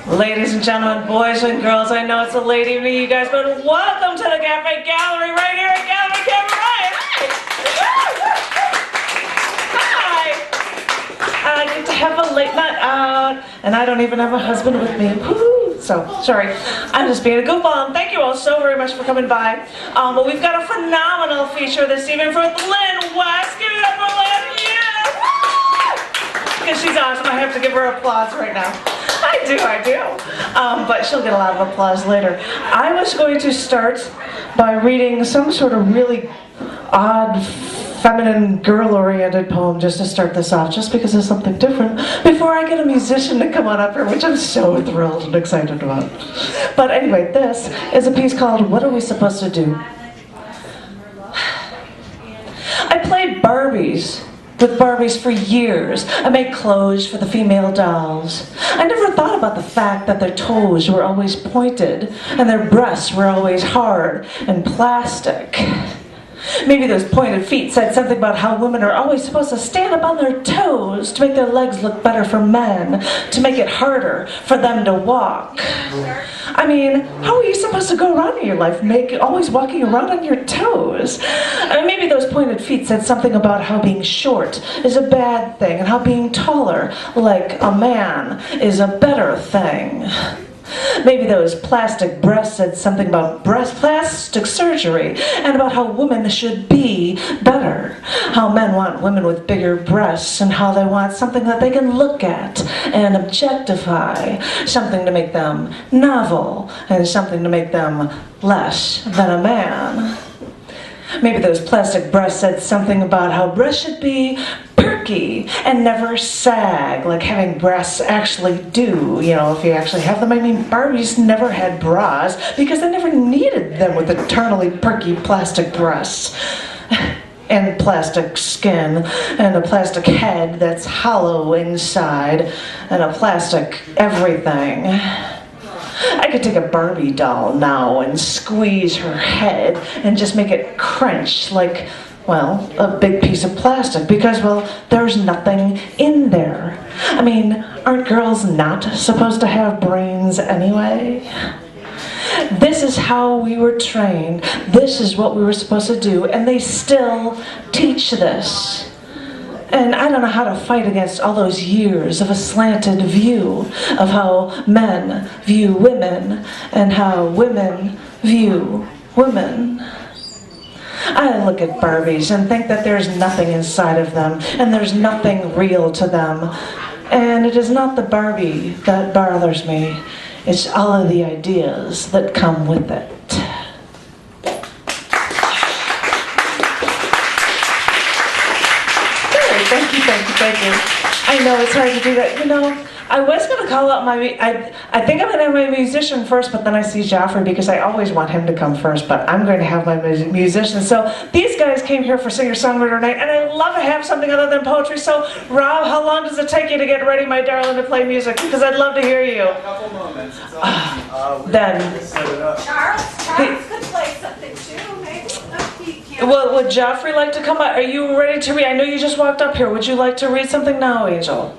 Ladies and gentlemen, boys and girls, I know it's a lady me, you guys, but welcome to the Cafe Gallery right here at Gallery Cabaret. Hi! I get to have a late night out, and I don't even have a husband with me. Woo! So, sorry, I'm just being a goofball, and thank you all so very much for coming by. But we've got a phenomenal feature this evening for Lynn West. Give it up for Lynn, yeah! Because she's awesome, I have to give her applause right now. I do. But she'll get a lot of applause later. I was going to start by reading some sort of really odd, feminine, girl-oriented poem just to start this off, just because it's something different, before I get a musician to come on up here, which I'm so thrilled and excited about. But anyway, this is a piece called What Are We Supposed to Do? I played with Barbies for years. I made clothes for the female dolls. I never thought about the fact that their toes were always pointed and their breasts were always hard and plastic. Maybe those pointed feet said something about how women are always supposed to stand up on their toes to make their legs look better for men, to make it harder for them to walk. I mean, how are you supposed to go around in your life always walking around on your toes? I mean, maybe those pointed feet said something about how being short is a bad thing and how being taller, like a man, is a better thing. Maybe those plastic breasts said something about plastic surgery and about how women should be better. How men want women with bigger breasts and how they want something that they can look at and objectify. Something to make them novel and something to make them less than a man. Maybe those plastic breasts said something about how breasts should be perky and never sag, like having breasts actually do. You know, if you actually have them. I mean, Barbies never had bras because they never needed them with eternally perky plastic breasts. And plastic skin, and a plastic head that's hollow inside, and a plastic everything. I could take a Barbie doll now and squeeze her head and just make it crunch like, well, a big piece of plastic because, well, there's nothing in there. I mean, aren't girls not supposed to have brains anyway? This is how we were trained. This is what we were supposed to do, and they still teach this. And I don't know how to fight against all those years of a slanted view of how men view women and how women view women. I look at Barbies and think that there's nothing inside of them and there's nothing real to them. And it is not the Barbie that bothers me. It's all of the ideas that come with it. Thank you. I know it's hard to do that. You know, I was going to call out I think I'm going to have my musician first, but then I see Joffre because I always want him to come first, but I'm going to have my musician. So these guys came here for singer-songwriter night, and I love to have something other than poetry. So, Rob, how long does it take you to get ready, my darling, to play music? Because I'd love to hear you. A couple moments. Then. Charles could play something too, maybe. Well, would Joffre like to come up? Are you ready to read? I know you just walked up here. Would you like to read something now, Angel?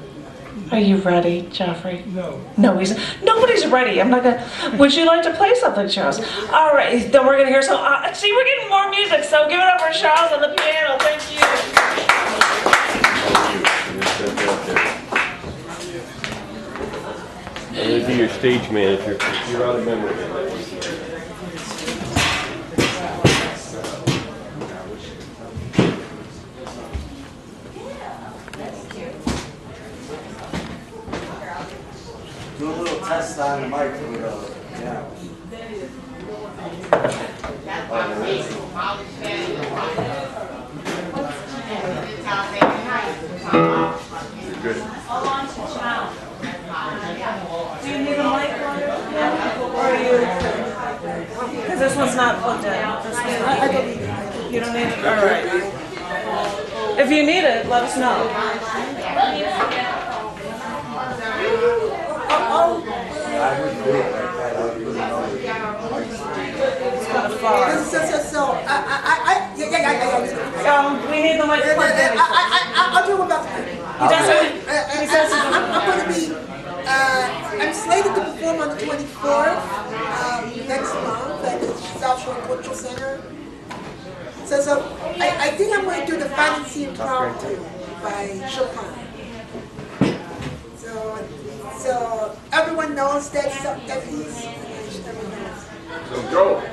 Are you ready, Joffre? No. No, nobody's ready. I'm not gonna. Would you like to play something, Charles? All right, then we're gonna hear some. See, we're getting more music, so give it up for Charles on the piano. Thank you. I'm going to be your stage manager. You're out of memory. Do a little test on the mic. Yeah. Good. Do you need a mic? Or are you? Because this one's not plugged in. You don't need it? All right. If you need it, let us know. I wouldn't do it like that. I wouldn't know. It's kind of far. We need the mic plugged in. I'll do about He doesn't. He says I'm going to be. I'm slated to perform perform on the 24th next month at the South Shore Cultural Center. So I think I'm going to do the Fantasy Impromptu by Chopin. So everyone knows that piece. Everyone knows. So go.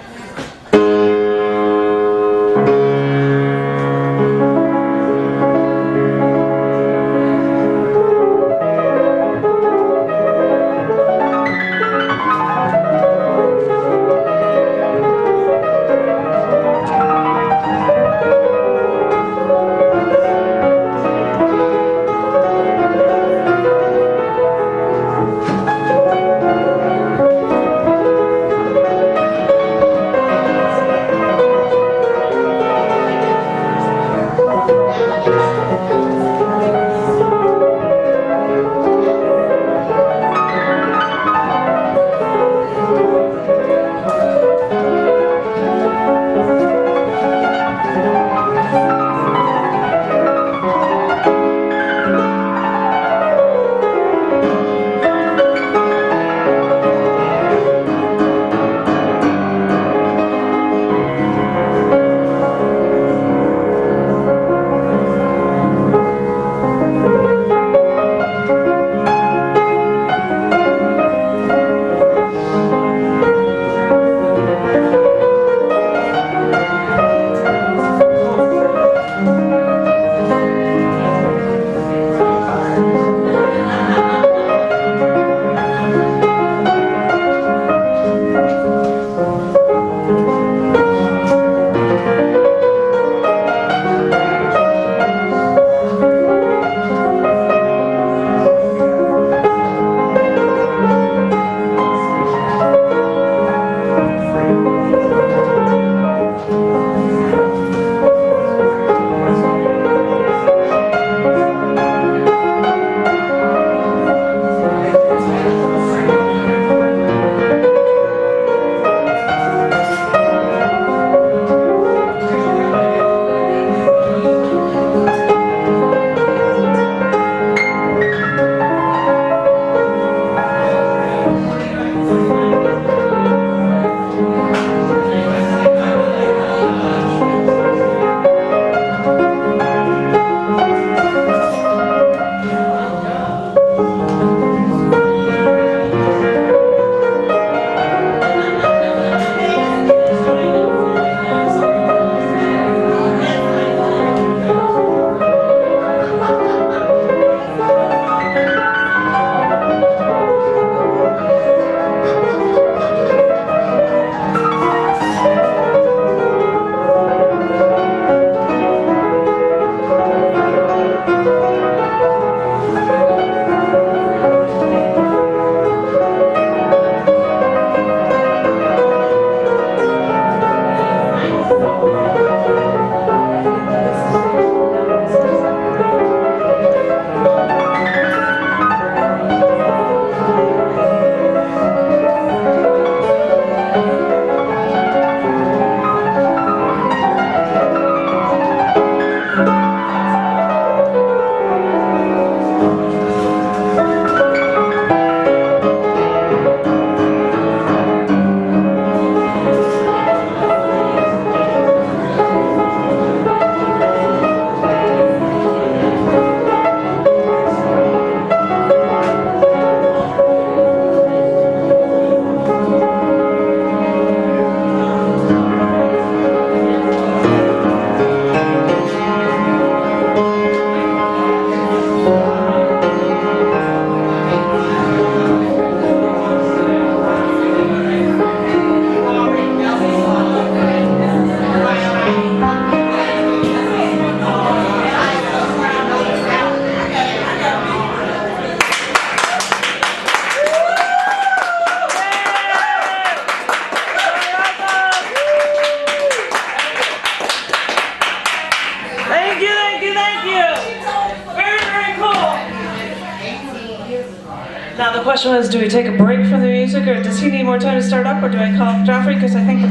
Now the question was, do we take a break from the music, or does he need more time to start up, or do I call Joffre? Because I think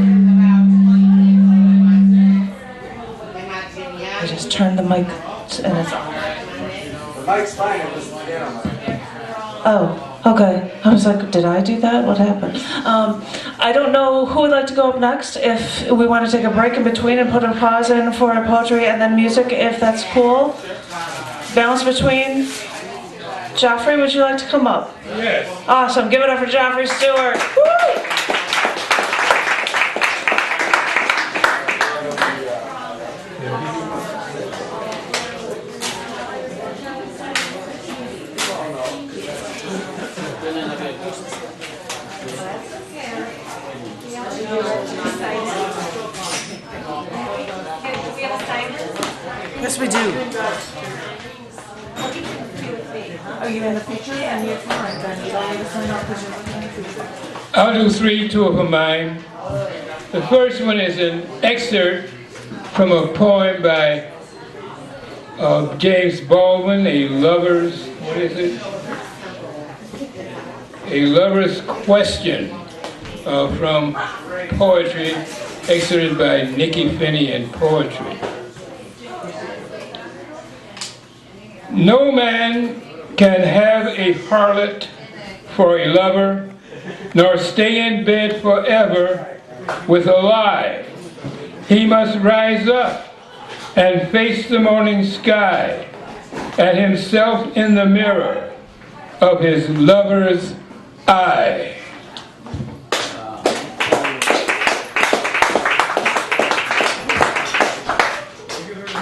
I just turned the mic and it's on. The mic's fine, it was the piano mic. Oh. Okay, I was like, did I do that? What happened? I don't know who would like to go up next, if we want to take a break in between and put a pause in for poetry and then music, if that's cool. Balance between. Joffre, would you like to come up? Yes. Awesome, give it up for Joffre Stewart. Woo! Yes, we do. Are you in the feature? And you're fine, then you don't need to sign off because you're in the feature. I'll do three, two of mine. The first one is an excerpt from a poem by James Baldwin, A Lover's, what is it? A Lover's Question, from poetry, excerpted by Nikki Finney in Poetry. No man can have a harlot for a lover, nor stay in bed forever with a lie. He must rise up and face the morning sky at himself in the mirror of his lover's eye.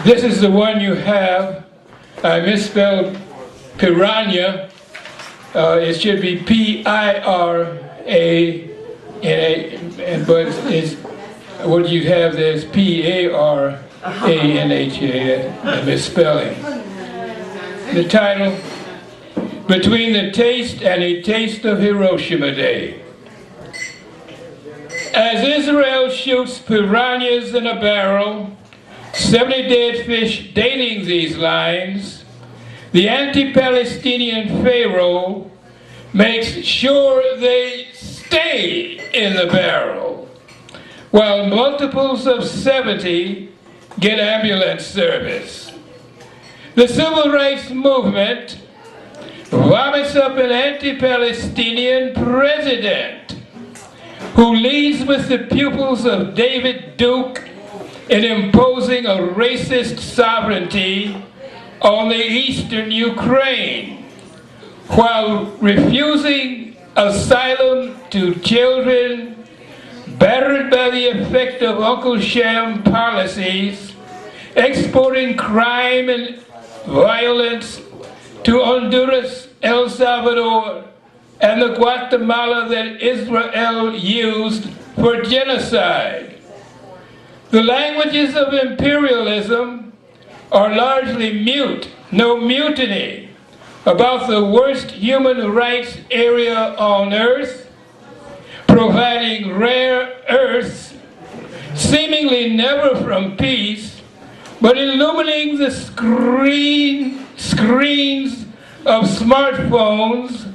This is the one you have. I misspelled piranha. It should be P-I-R-A-N-A, but it's, what you have there is P-A-R-A-N-H-A, a misspelling. The title, Between the Taste and a Taste of Hiroshima Day. As Israel shoots piranhas in a barrel, 70 dead fish dating these lines, the anti-Palestinian Pharaoh makes sure they stay in the barrel, while multiples of 70 get ambulance service. The civil rights movement vomits up an anti-Palestinian president who leads with the pupils of David Duke in imposing a racist sovereignty on the eastern Ukraine, while refusing asylum to children battered by the effect of Uncle Sham policies, exporting crime and violence to Honduras, El Salvador, and the Guatemala that Israel used for genocide. The languages of imperialism are largely mute, no mutiny, about the worst human rights area on earth, providing rare earths, seemingly never from peace, but illumining the screens of smartphones,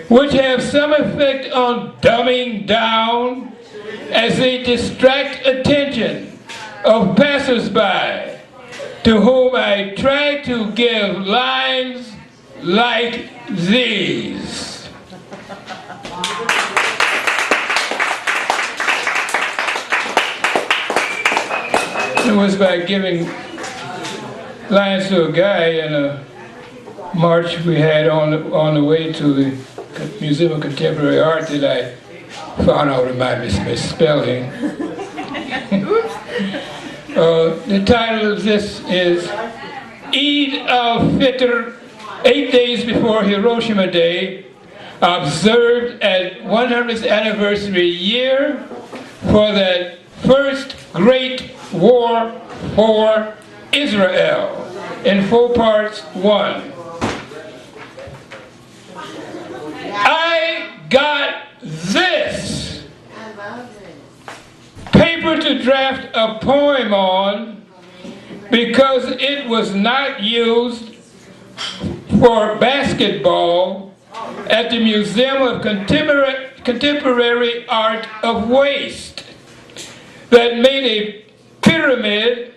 which have some effect on dumbing down as they distract attention of passers-by, to whom I try to give lines like these. It was by giving lines to a guy in a march we had on the way to the Museum of Contemporary Art that I found out about misspelling. The title of this is Eid al-Fitr, 8 days before Hiroshima Day, observed at 100th anniversary year for the first great war for Israel, in 4 parts. 1. I got this paper to draft a poem on because it was not used for basketball at the Museum of Contemporary Art of Waste that made a pyramid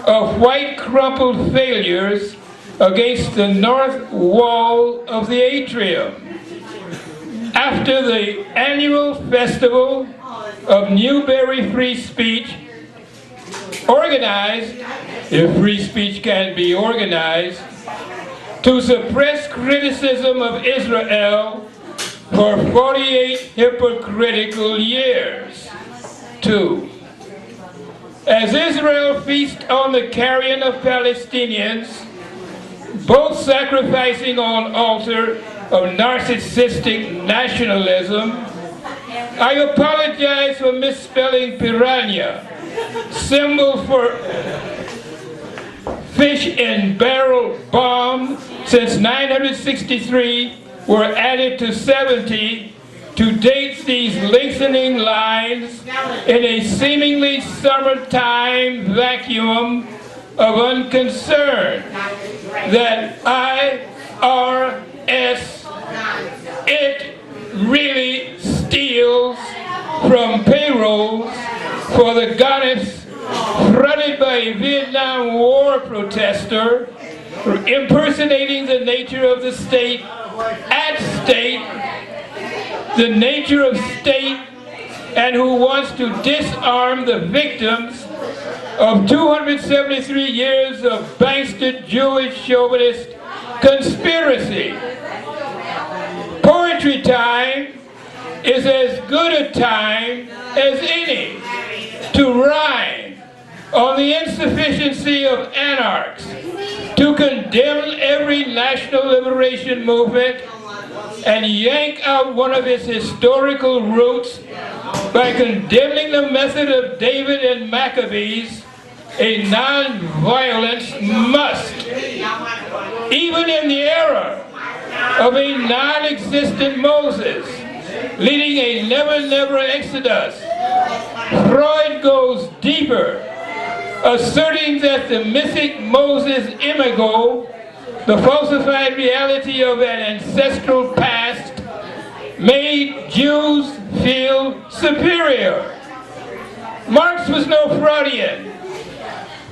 of white crumpled failures against the north wall of the atrium. After the annual festival of Newberry Free Speech, organized, if free speech can be organized, to suppress criticism of Israel for 48 hypocritical years. 2. As Israel feasts on the carrion of Palestinians, both sacrificing on altar of narcissistic nationalism, I apologize for misspelling piranha, symbol for fish in barrel bomb, since 963 were added to 70 to date these lengthening lines in a seemingly summertime vacuum of unconcern that IRS, it really steals from payrolls for the goddess fronted by a Vietnam War protester impersonating the nature of the state at state, the nature of state, and who wants to disarm the victims of 273 years of bankster Jewish chauvinist conspiracy. Poetry time is as good a time as any to rhyme on the insufficiency of anarchs, to condemn every national liberation movement and yank out one of its historical roots by condemning the method of David and Maccabees, a non-violence must. Even in the era of a non-existent Moses, leading a never-never exodus, Freud goes deeper, asserting that the mythic Moses imago, the falsified reality of an ancestral past, made Jews feel superior. Marx was no Freudian,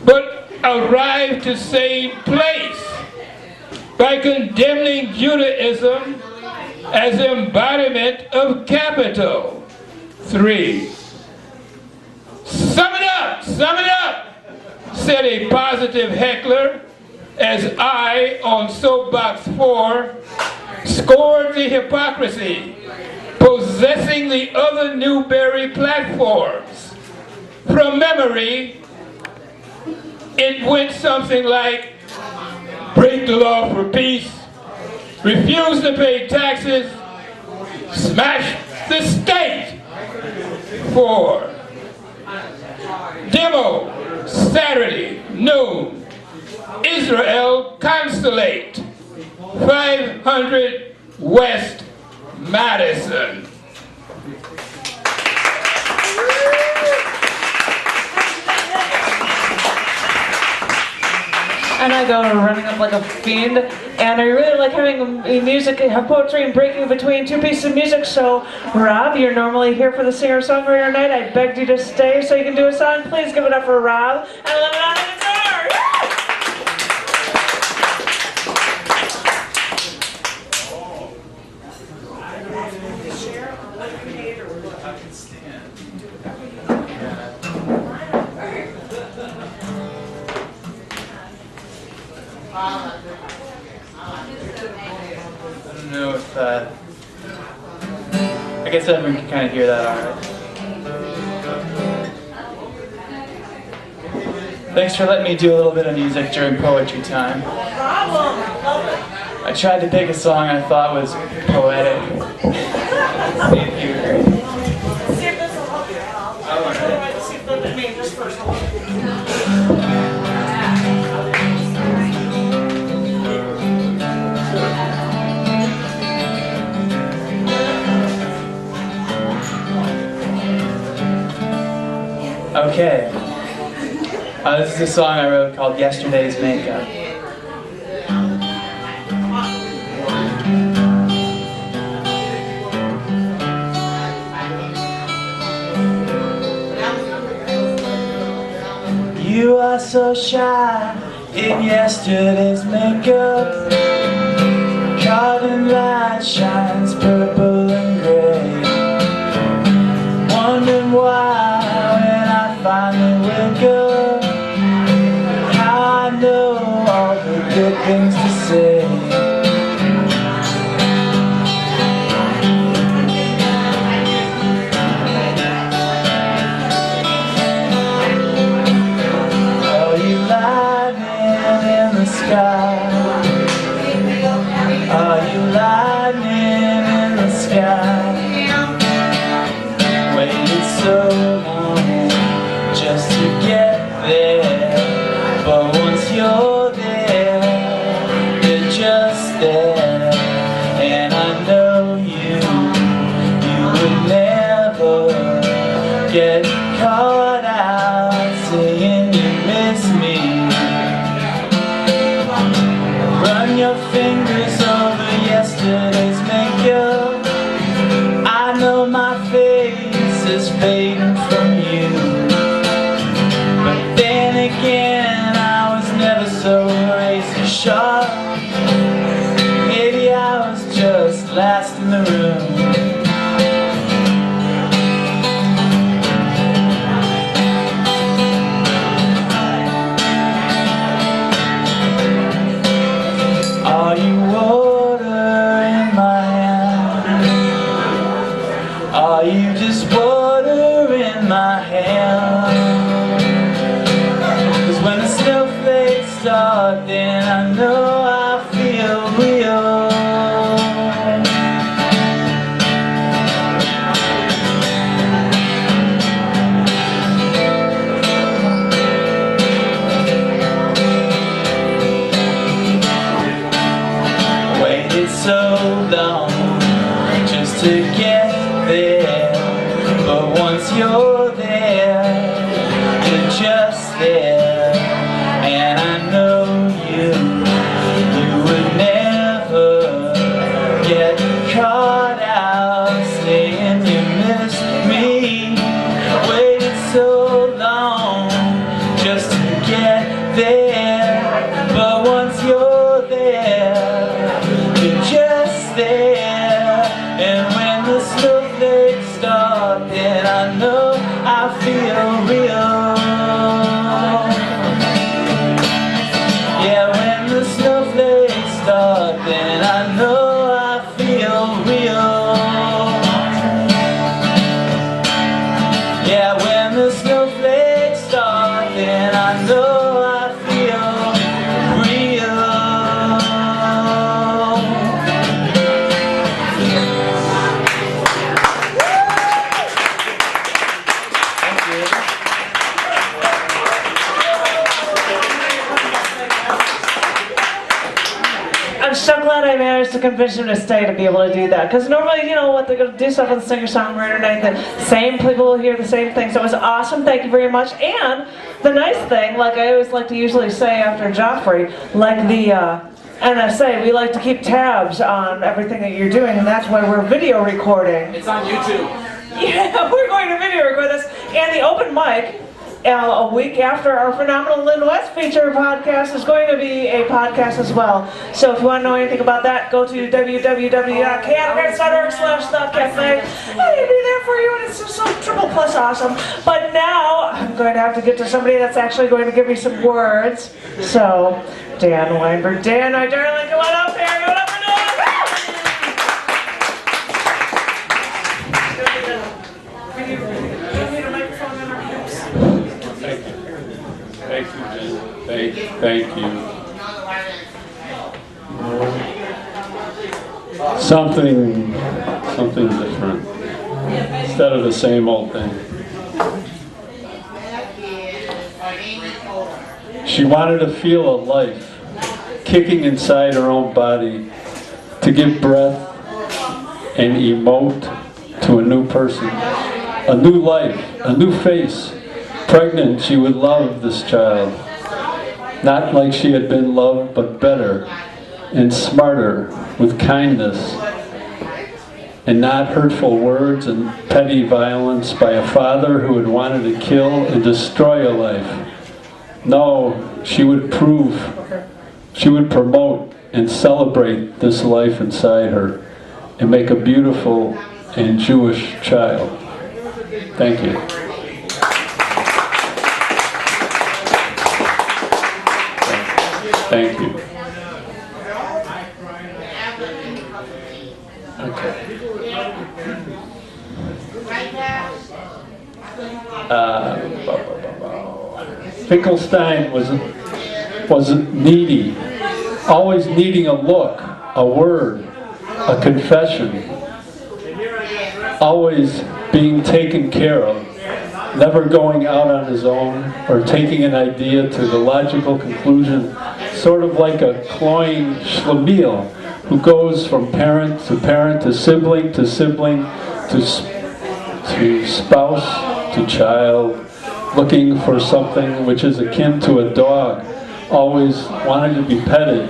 but arrived to same place by condemning Judaism as embodiment of capital. 3. Sum it up, said a positive heckler, as I, on soapbox 4, scored the hypocrisy, possessing the other Newberry platforms. From memory, it went something like, break the law for peace, refuse to pay taxes, smash the state. 4. Demo, Saturday, noon, Israel Consulate, 500 West Madison. And I go running up like a fiend, and I really like having music, have poetry and breaking between two pieces of music. So Rob, you're normally here for the singer-songwriter night. I begged you to stay so you can do a song. Please give it up for Rob, and let it out of the door. I don't know if I guess everyone can kind of hear that alright. Thanks for letting me do a little bit of music during poetry time. I tried to pick a song I thought was poetic. See if you agree. See if this will help you out. Otherwise, see if they'll let me just first. Okay. This is a song I wrote called Yesterday's Makeup. You are so shy in yesterday's makeup. Carbon light shines purple and so long just to get there, but once you're there, you're just there. And I know you would never get caught out saying you miss me. Run your fingers over yesterday's makeup. I know my face is fading from you, but then again I was never so razor sharp. Maybe I was just last in the room. Are you water in my hand? Are you just water in my hand? 'Cause when the snowflakes start, then I know I feel real. Waited so long just to get there, but once you're there, you're just there. And I know you would never get caught out saying you missed me. Waited so long just to get there, but once you're there, you're just there. And when the snowflakes start, then I know I feel real. Yeah, when the snowflakes start, then I know I feel real. Yeah, when the snowflakes start, then I know I feel real. I'm so glad I managed to convince him to stay to be able to do that. Because normally, you know what, they're going to do stuff on the singer-songwriter night, the same people will hear the same thing. So it was awesome, thank you very much. And the nice thing, like I always like to usually say after Joffre, like the NSA, we like to keep tabs on everything that you're doing, and that's why we're video recording. It's on YouTube. Yeah, we're going to video record this. And the open mic, a week after our Phenomenal Lynn West feature podcast, is going to be a podcast as well. So if you want to know anything about that, go to www.canonarts.org/thecafe. And it'll be there for you, and it's just so triple plus awesome. But now I'm going to have to get to somebody that's actually going to give me some words. So, Dan Weinberg. Dan, my darling, come on up here. Come on up for Dan. Do you need a microphone in our hips? Thank you, Jen. Thank you. Something different. Instead of the same old thing. She wanted to feel a life kicking inside her own body, to give breath and emote to a new person, a new life, a new face. Pregnant, she would love this child. Not like she had been loved, but better and smarter, with kindness and not hurtful words and petty violence by a father who had wanted to kill and destroy a life. No, she would promote and celebrate this life inside her and make a beautiful and Jewish child. Thank you. Thank you. Okay. Finkelstein was needy, always needing a look, a word, a confession, always being taken care of, never going out on his own or taking an idea to the logical conclusion, sort of like a cloying schlemiel who goes from parent to sibling to sibling to spouse to child, looking for something which is akin to a dog, always wanting to be petted,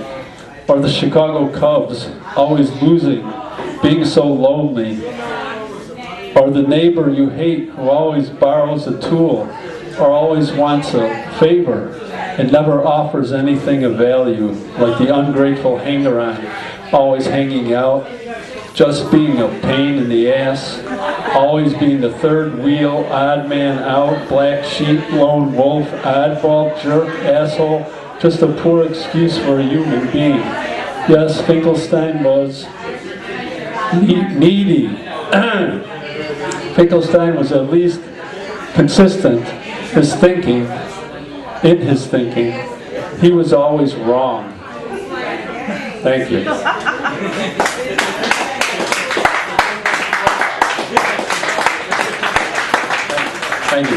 or the Chicago Cubs, always losing, being so lonely, or the neighbor you hate who always borrows a tool or always wants a favor and never offers anything of value, like the ungrateful hanger-on, always hanging out, just being a pain in the ass, always being the third wheel, odd man out, black sheep, lone wolf, oddball, jerk, asshole, just a poor excuse for a human being. Yes, Finkelstein was needy. Finkelstein was at least consistent in his thinking. He was always wrong. Thank you. Thank you.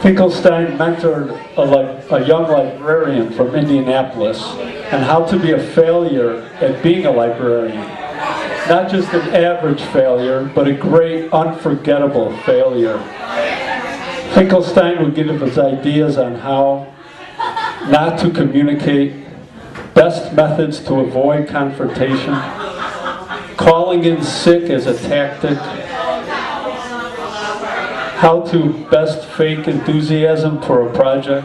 Finkelstein mentored a young librarian from Indianapolis on how to be a failure at being a librarian. Not just an average failure, but a great, unforgettable failure. Finkelstein would give us ideas on how not to communicate, best methods to avoid confrontation, calling in sick as a tactic, how to best fake enthusiasm for a project,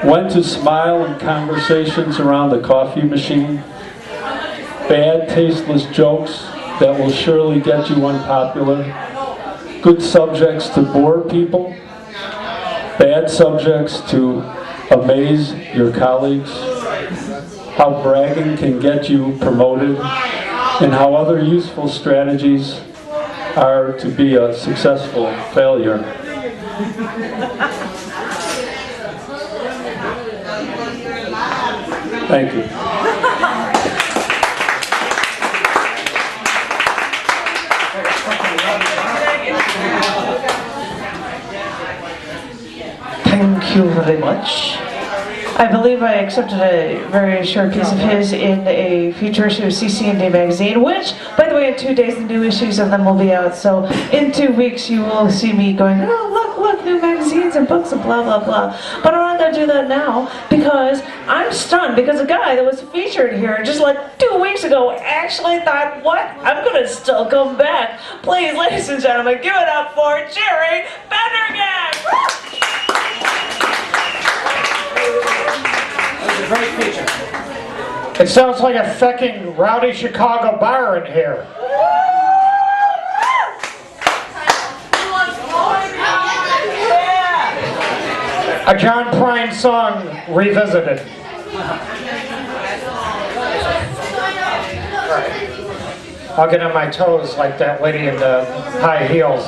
when to smile in conversations around the coffee machine, bad tasteless jokes that will surely get you unpopular, good subjects to bore people, bad subjects to amaze your colleagues, how bragging can get you promoted, and how other useful strategies are to be a successful failure. Thank you. Thank you very much. I believe I accepted a very short piece of his in a future issue of CC&D magazine, which, by the way, in 2 days the new issues of them will be out. So in 2 weeks you will see me going, oh, look, new magazines and books and blah, blah, blah. But I'm not going to do that now because I'm stunned because a guy that was featured here just like 2 weeks ago actually thought, what? I'm going to still come back. Please, ladies and gentlemen, give it up for Jerry Pendergast! Great feature. It sounds like a fecking rowdy Chicago bar in here. A John Prine song revisited. I'll get on my toes like that lady in the high heels.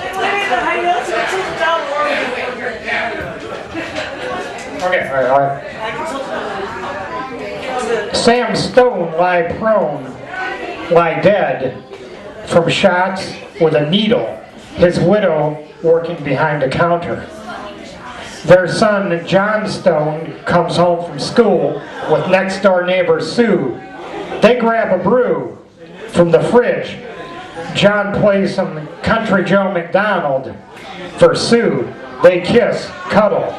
Okay, all right. Sam Stone lie prone, lie dead, from shots with a needle, his widow working behind a counter. Their son, John Stone, comes home from school with next door neighbor Sue. They grab a brew from the fridge. John plays some Country Joe McDonald. For Sue, they kiss, cuddle.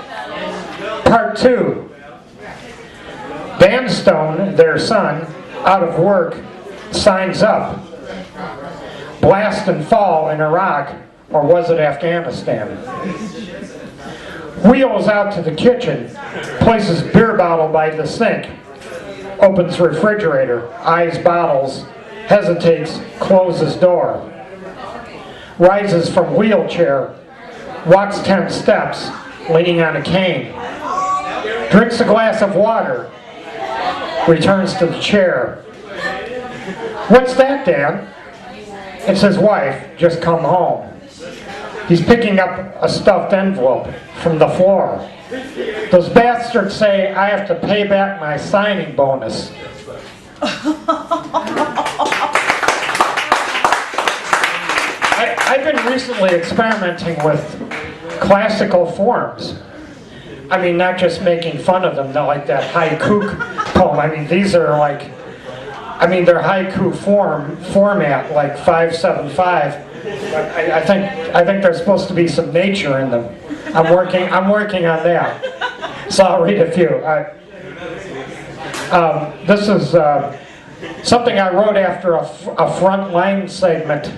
Part 2. Dan Stone, their son, out of work, signs up. Blast and fall in Iraq, or was it Afghanistan? Wheels out to the kitchen, places beer bottle by the sink, opens refrigerator, eyes bottles, hesitates, closes door. Rises from wheelchair, walks 10 steps, leaning on a cane. Drinks a glass of water, returns to the chair. What's that, Dan? It's his wife, just come home. He's picking up a stuffed envelope from the floor. Those bastards say I have to pay back my signing bonus. recently experimenting with classical forms. I mean, not just making fun of them, not like that haiku poem. I mean, these are like, I mean, they're haiku format, like 575. But I think there's supposed to be some nature in them. I'm working on that. So I'll read a few. This is something I wrote after a front line segment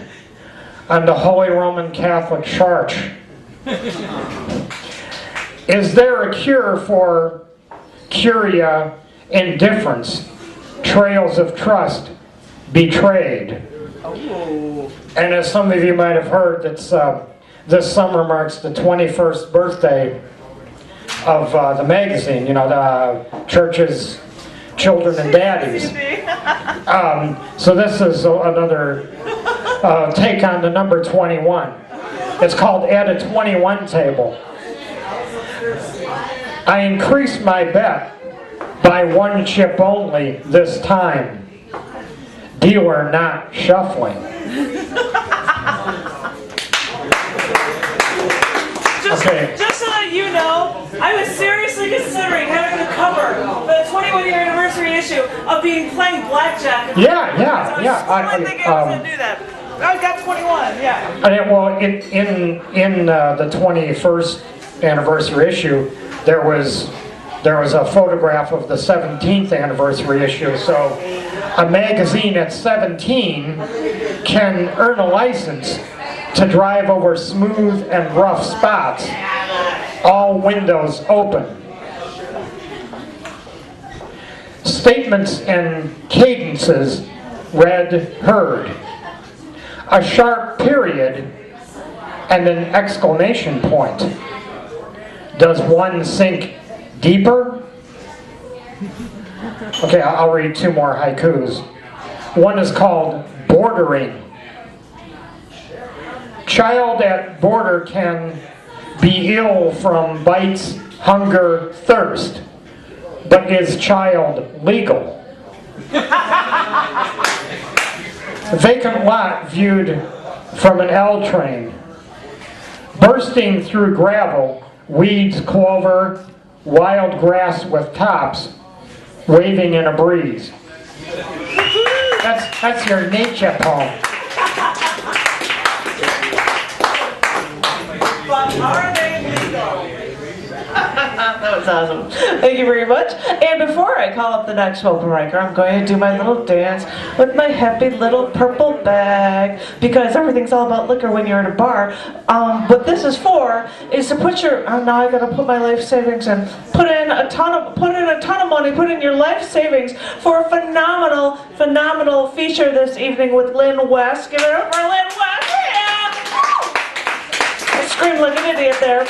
on the Holy Roman Catholic Church. Is there a cure for curia, indifference, trails of trust, betrayed? And as some of you might have heard, that's, this summer marks the 21st birthday of the magazine, you know, the Church's Children and Daddies. So this is another take on the number 21. It's called At a 21 Table. I increased my bet by one chip only this time. Dealer not shuffling. Just so that you know, I was seriously considering having the cover for the 21-year anniversary issue of playing blackjack. Yeah. I think I was going to do that. I got 21, yeah. And well, in the 21st anniversary issue, there was a photograph of the 17th anniversary issue. So a magazine at 17 can earn a license to drive over smooth and rough spots, all windows open. Statements and cadences read, heard. A sharp period and an exclamation point. Does one sink deeper? Okay, I'll read two more haikus. One is called Bordering. Child at border can be ill from bites, hunger, thirst, but is child legal? Vacant lot viewed from an L train. Bursting through gravel, weeds, clover, wild grass with tops, waving in a breeze. That's your nature poem. But are they legal? That was awesome. Thank you very much. And before I call up the next open micer, I'm going to do my little dance with my happy little purple bag, because everything's all about liquor when you're at a bar. What this is for is to put your, now I gotta put my life savings in. Put in a ton of money, put in your life savings for a phenomenal feature this evening with Lynn West. Give it up for Lynn West. Yeah! I screamed like an idiot there.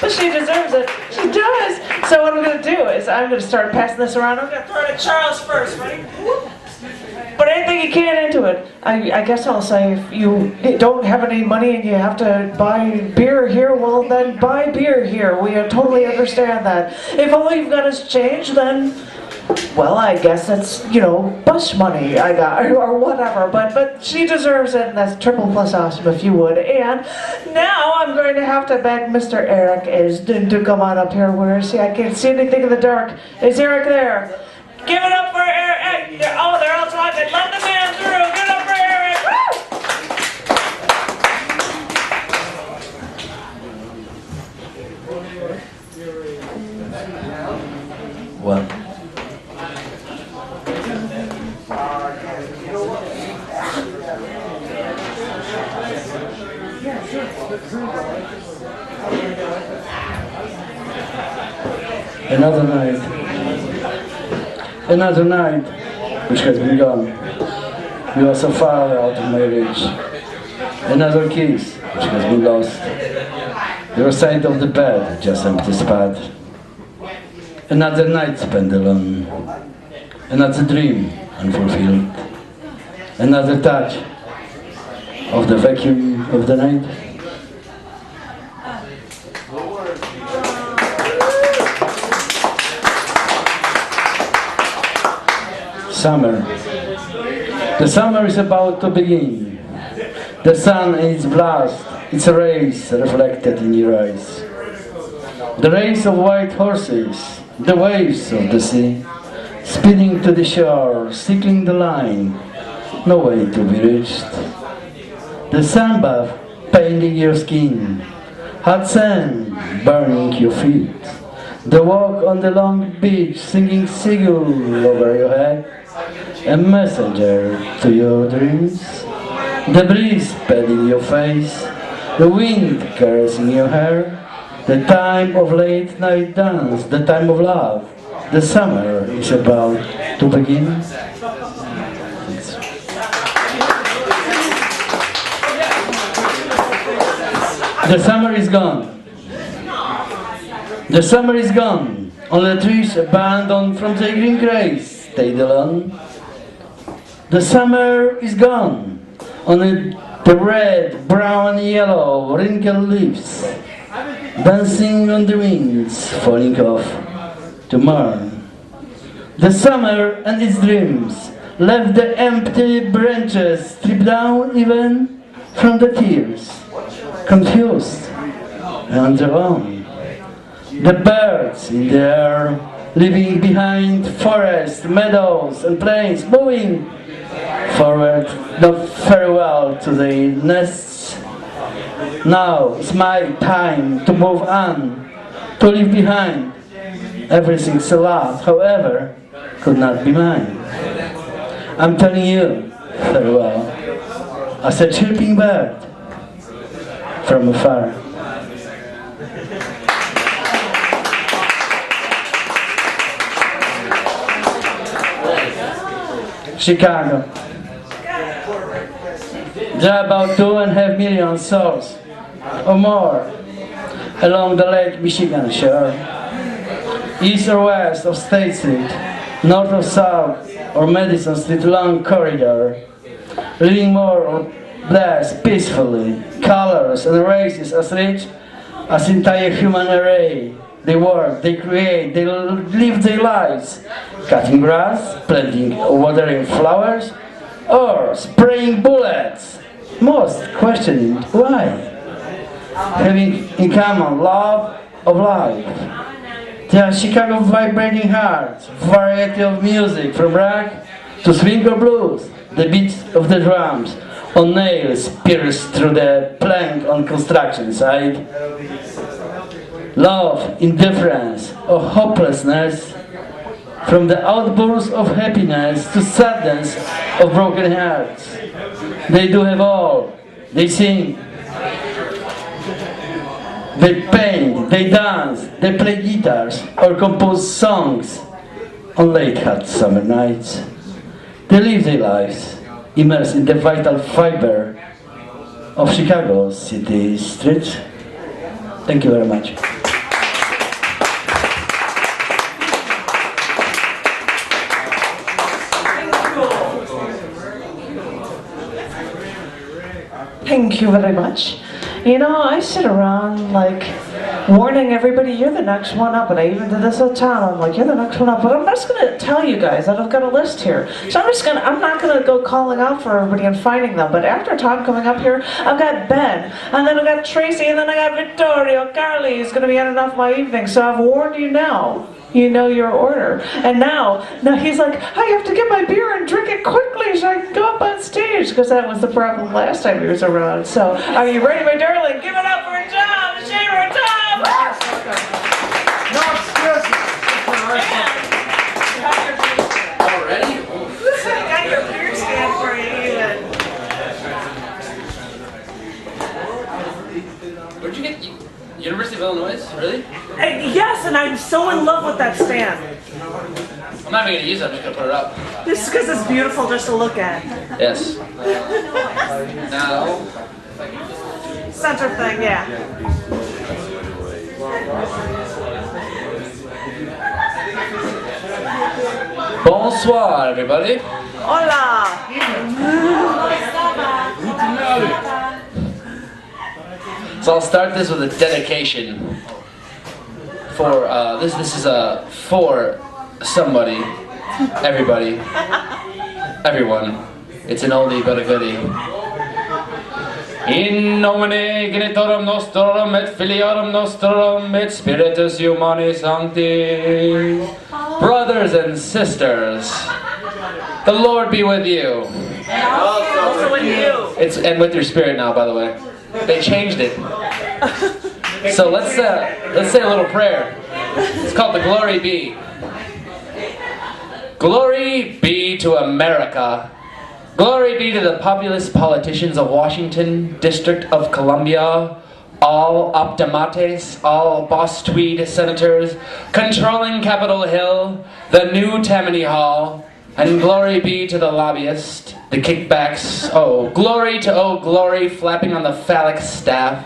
But she deserves it. She does. So what I'm going to do is I'm going to start passing this around. I'm going to throw it at Charles first. Ready? But anything you can into it. I guess I'll say if you don't have any money and you have to buy beer here, well then buy beer here. We totally understand that. If all you've got is change, then, well, I guess that's, you know, bus money I got, or whatever, but she deserves it, and that's triple plus awesome if you would. And now I'm going to have to beg Mr. Eric Esden to come on up here. Where is he? I can't see anything in the dark. Is Eric there? Give it up for Eric. Oh, they're all talking. Let the man through. Give it up for Eric. Woo! Well. Another night which has been gone. You are so far out of my reach. Another kiss which has been lost. Your side of the bed, just empty spot. Another night spent alone. Another dream unfulfilled. Another touch of the vacuum of the night. Summer. The summer is about to begin. The sun is blast It's a race reflected in your eyes. The race of white horses, the waves of the sea, speeding to the shore, circling the line, no way to be reached. The sun bath painting your skin, hot sand burning your feet. The walk on the long beach, singing seagull over your head, a messenger to your dreams. The breeze patting your face, the wind caressing your hair, the time of late night dance, the time of love. The summer is about to begin. The summer is gone. The summer is gone. On the trees abandoned from their green grace, stayed alone. The summer is gone. On the red, brown, yellow, wrinkled leaves, dancing on the winds, falling off to mourn. The summer and its dreams left the empty branches, stripped down even from the tears, confused and on their own. The birds in the air, leaving behind forests, meadows and plains, moving forward, not farewell to their nests. Now it's my time to move on, to leave behind everything so loud, however, could not be mine. I'm telling you farewell, as a chirping bird from afar. Chicago. There are about 2.5 million souls or more along the Lake Michigan shore, east or west of State Street, north or south or Madison Street long corridor, living more or less peacefully, colors and races as rich as entire human array. They work, they create, they live their lives, cutting grass, planting or watering flowers, or spraying bullets, most questioning why. Having in common love of life. There are Chicago vibrating hearts, variety of music from rock to swing or blues, the beats of the drums on nails pierced through the plank on construction site. Love, indifference, or hopelessness, from the outbursts of happiness to sadness of broken hearts. They do have all. They sing, they paint, they dance, they play guitars, or compose songs on late hot summer nights. They live their lives, immersed in the vital fiber of Chicago's city streets. Thank you very much. Thank you very much. You know, I sit around like warning everybody, you're the next one up, and I even did this at town. I'm like, you're the next one up, but I'm just gonna tell you guys that I've got a list here. So I'm not gonna go calling out for everybody and finding them, but after Tom coming up here, I've got Ben, and then I've got Tracey, and then I got Vittorioo. Carli is gonna be ending off my evening, so I've warned you now. You know your order. And now he's like, I have to get my beer and drink it quickly so I can go up on stage, because that was the problem last time he was around. So, are you ready, my darling? Give it up for Tom, the Shaver, Tom! No excuses. Already? I got your beer stand for you even. Where'd you get? University of Illinois? Really? Yes, and I'm so in love with that stand. I'm not even gonna use it. I'm just gonna put it up. This is because it's beautiful just to look at. Yes. Now. Center thing, yeah. Bonsoir, everybody. Hola. So I'll start this with a dedication for this is for somebody, everybody, everyone. It's an oldie but a goodie. In nomine genitorum nostrum et filiorum nostrum et spiritus humani sancti. Brothers and sisters, the Lord be with you. And also with you. And with your spirit now, by the way. They changed it. So let's say a little prayer. It's called the Glory Be. Glory be to America. Glory be to the populist politicians of Washington, District of Columbia, all optimates, all Boss Tweed senators, controlling Capitol Hill, the new Tammany Hall, and glory be to the lobbyist, the kickbacks, oh glory flapping on the phallic staff.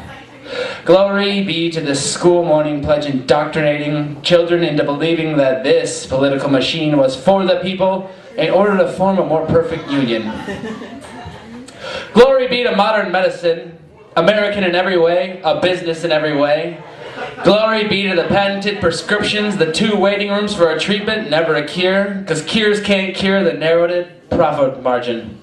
Glory be to the school morning pledge indoctrinating children into believing that this political machine was for the people in order to form a more perfect union. Glory be to modern medicine, American in every way, a business in every way. Glory be to the patented prescriptions, the 2 waiting rooms for a treatment, never a cure, because cures can't cure the narrowed profit margin.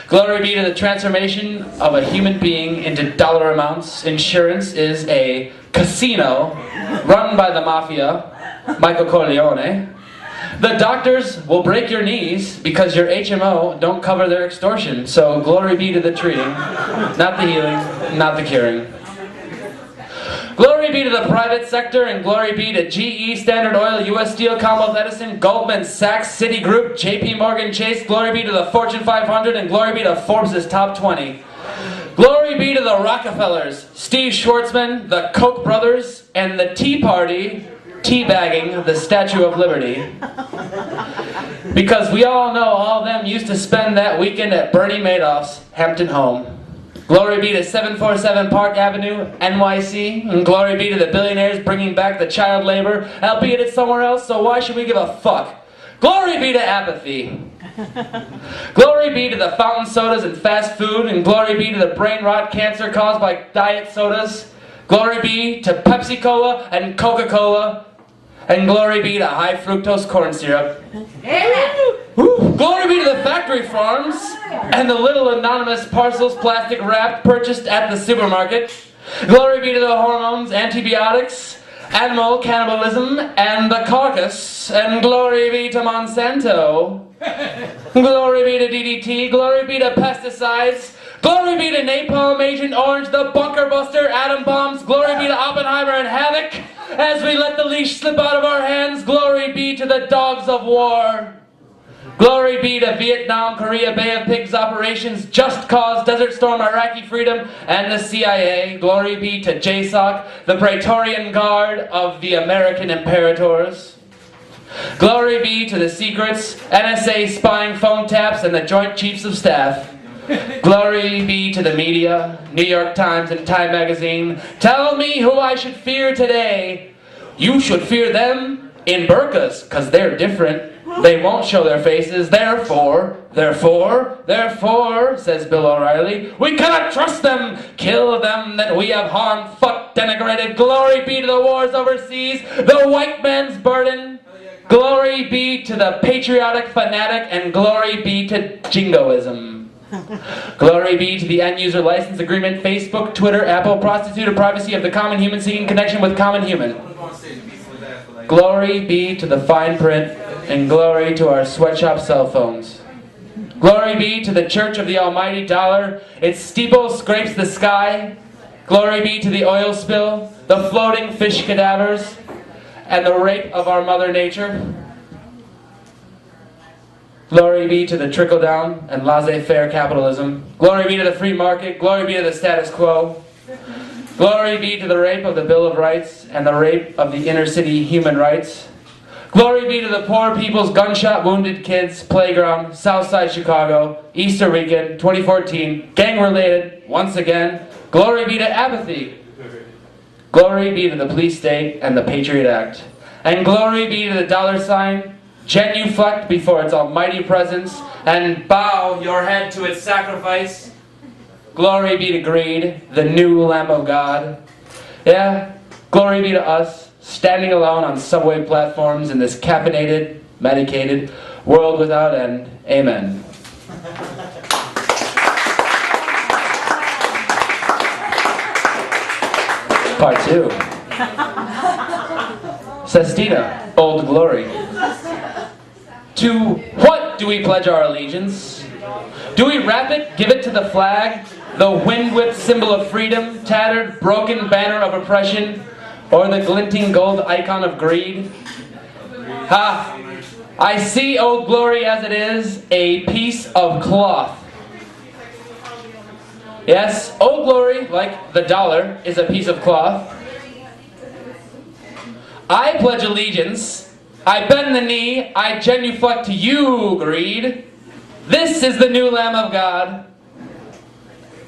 Glory be to the transformation of a human being into dollar amounts. Insurance is a casino run by the mafia, Michael Corleone. The doctors will break your knees because your HMO don't cover their extortion. So glory be to the treating, not the healing, not the curing. Glory be to the private sector, and glory be to GE, Standard Oil, US Steel, Commonwealth Edison, Goldman Sachs, Citigroup, JP Morgan Chase. Glory be to the Fortune 500, and glory be to Forbes' top 20. Glory be to the Rockefellers, Steve Schwarzman, the Koch brothers, and the Tea Party teabagging the Statue of Liberty. Because we all know all of them used to spend that weekend at Bernie Madoff's Hampton home. Glory be to 747 Park Avenue, NYC, and glory be to the billionaires bringing back the child labor, albeit it's somewhere else, so why should we give a fuck? Glory be to apathy. Glory be to the fountain sodas and fast food, and glory be to the brain rot cancer caused by diet sodas. Glory be to Pepsi-Cola and Coca-Cola, and glory be to high fructose corn syrup. Glory be to the factory farms and the little anonymous parcels plastic wrapped purchased at the supermarket. Glory be to the hormones, antibiotics, animal cannibalism, and the caucus. And glory be to Monsanto. Glory be to DDT. Glory be to pesticides. Glory be to Napalm, Agent Orange, the Bunker Buster, atom bombs. Glory be to Oppenheimer and Havoc. As we let the leash slip out of our hands, glory be to the dogs of war. Glory be to Vietnam, Korea, Bay of Pigs operations, Just Cause, Desert Storm, Iraqi Freedom, and the CIA. Glory be to JSOC, the Praetorian Guard of the American Imperators. Glory be to the secrets, NSA spying phone taps, and the Joint Chiefs of Staff. Glory be to the media, New York Times and Time Magazine. Tell me who I should fear today. You should fear them in burqas, because they're different. They won't show their faces, therefore, says Bill O'Reilly, we cannot trust them, kill them that we have harmed, fucked, denigrated. Glory be to the wars overseas, the white man's burden. Glory be to the patriotic fanatic, and glory be to jingoism. Glory be to the end-user license agreement, Facebook, Twitter, Apple, prostituted privacy of the common human seeking connection with common human. Glory be to the fine print, and glory to our sweatshop cell phones. Glory be to the Church of the Almighty Dollar, its steeple scrapes the sky. Glory be to the oil spill, the floating fish cadavers, and the rape of our Mother Nature. Glory be to the trickle-down and laissez-faire capitalism. Glory be to the free market. Glory be to the status quo. Glory be to the rape of the Bill of Rights and the rape of the inner-city human rights. Glory be to the poor people's gunshot wounded kids playground, Southside Chicago, Easter weekend, 2014, gang-related, once again. Glory be to apathy. Glory be to the police state and the Patriot Act. And glory be to the dollar sign, genuflect before its almighty presence, and bow your head to its sacrifice. Glory be to greed, the new Lamb of God. Yeah, glory be to us, standing alone on subway platforms in this caffeinated, medicated world without end. Amen. Part 2. Sestina, Old Glory. To what do we pledge our allegiance? Do we wrap it, give it to the flag, the wind-whipped symbol of freedom, tattered, broken banner of oppression, or the glinting gold icon of greed? Ha! I see Old Glory as it is, a piece of cloth. Yes, Old Glory, like the dollar, is a piece of cloth. I pledge allegiance. I bend the knee. I genuflect to you, greed. This is the new Lamb of God.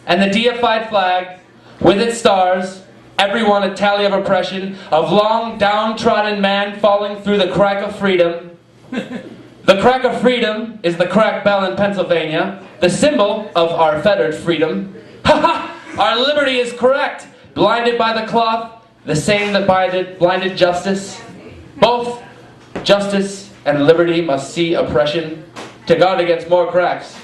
And the deified flag, with its stars, everyone a tally of oppression, of long downtrodden man falling through the crack of freedom. The crack of freedom is the crack bell in Pennsylvania, the symbol of our fettered freedom. Ha ha! Our liberty is correct, blinded by the cloth, the same that blinded justice. Both justice and liberty must see oppression to guard against more cracks.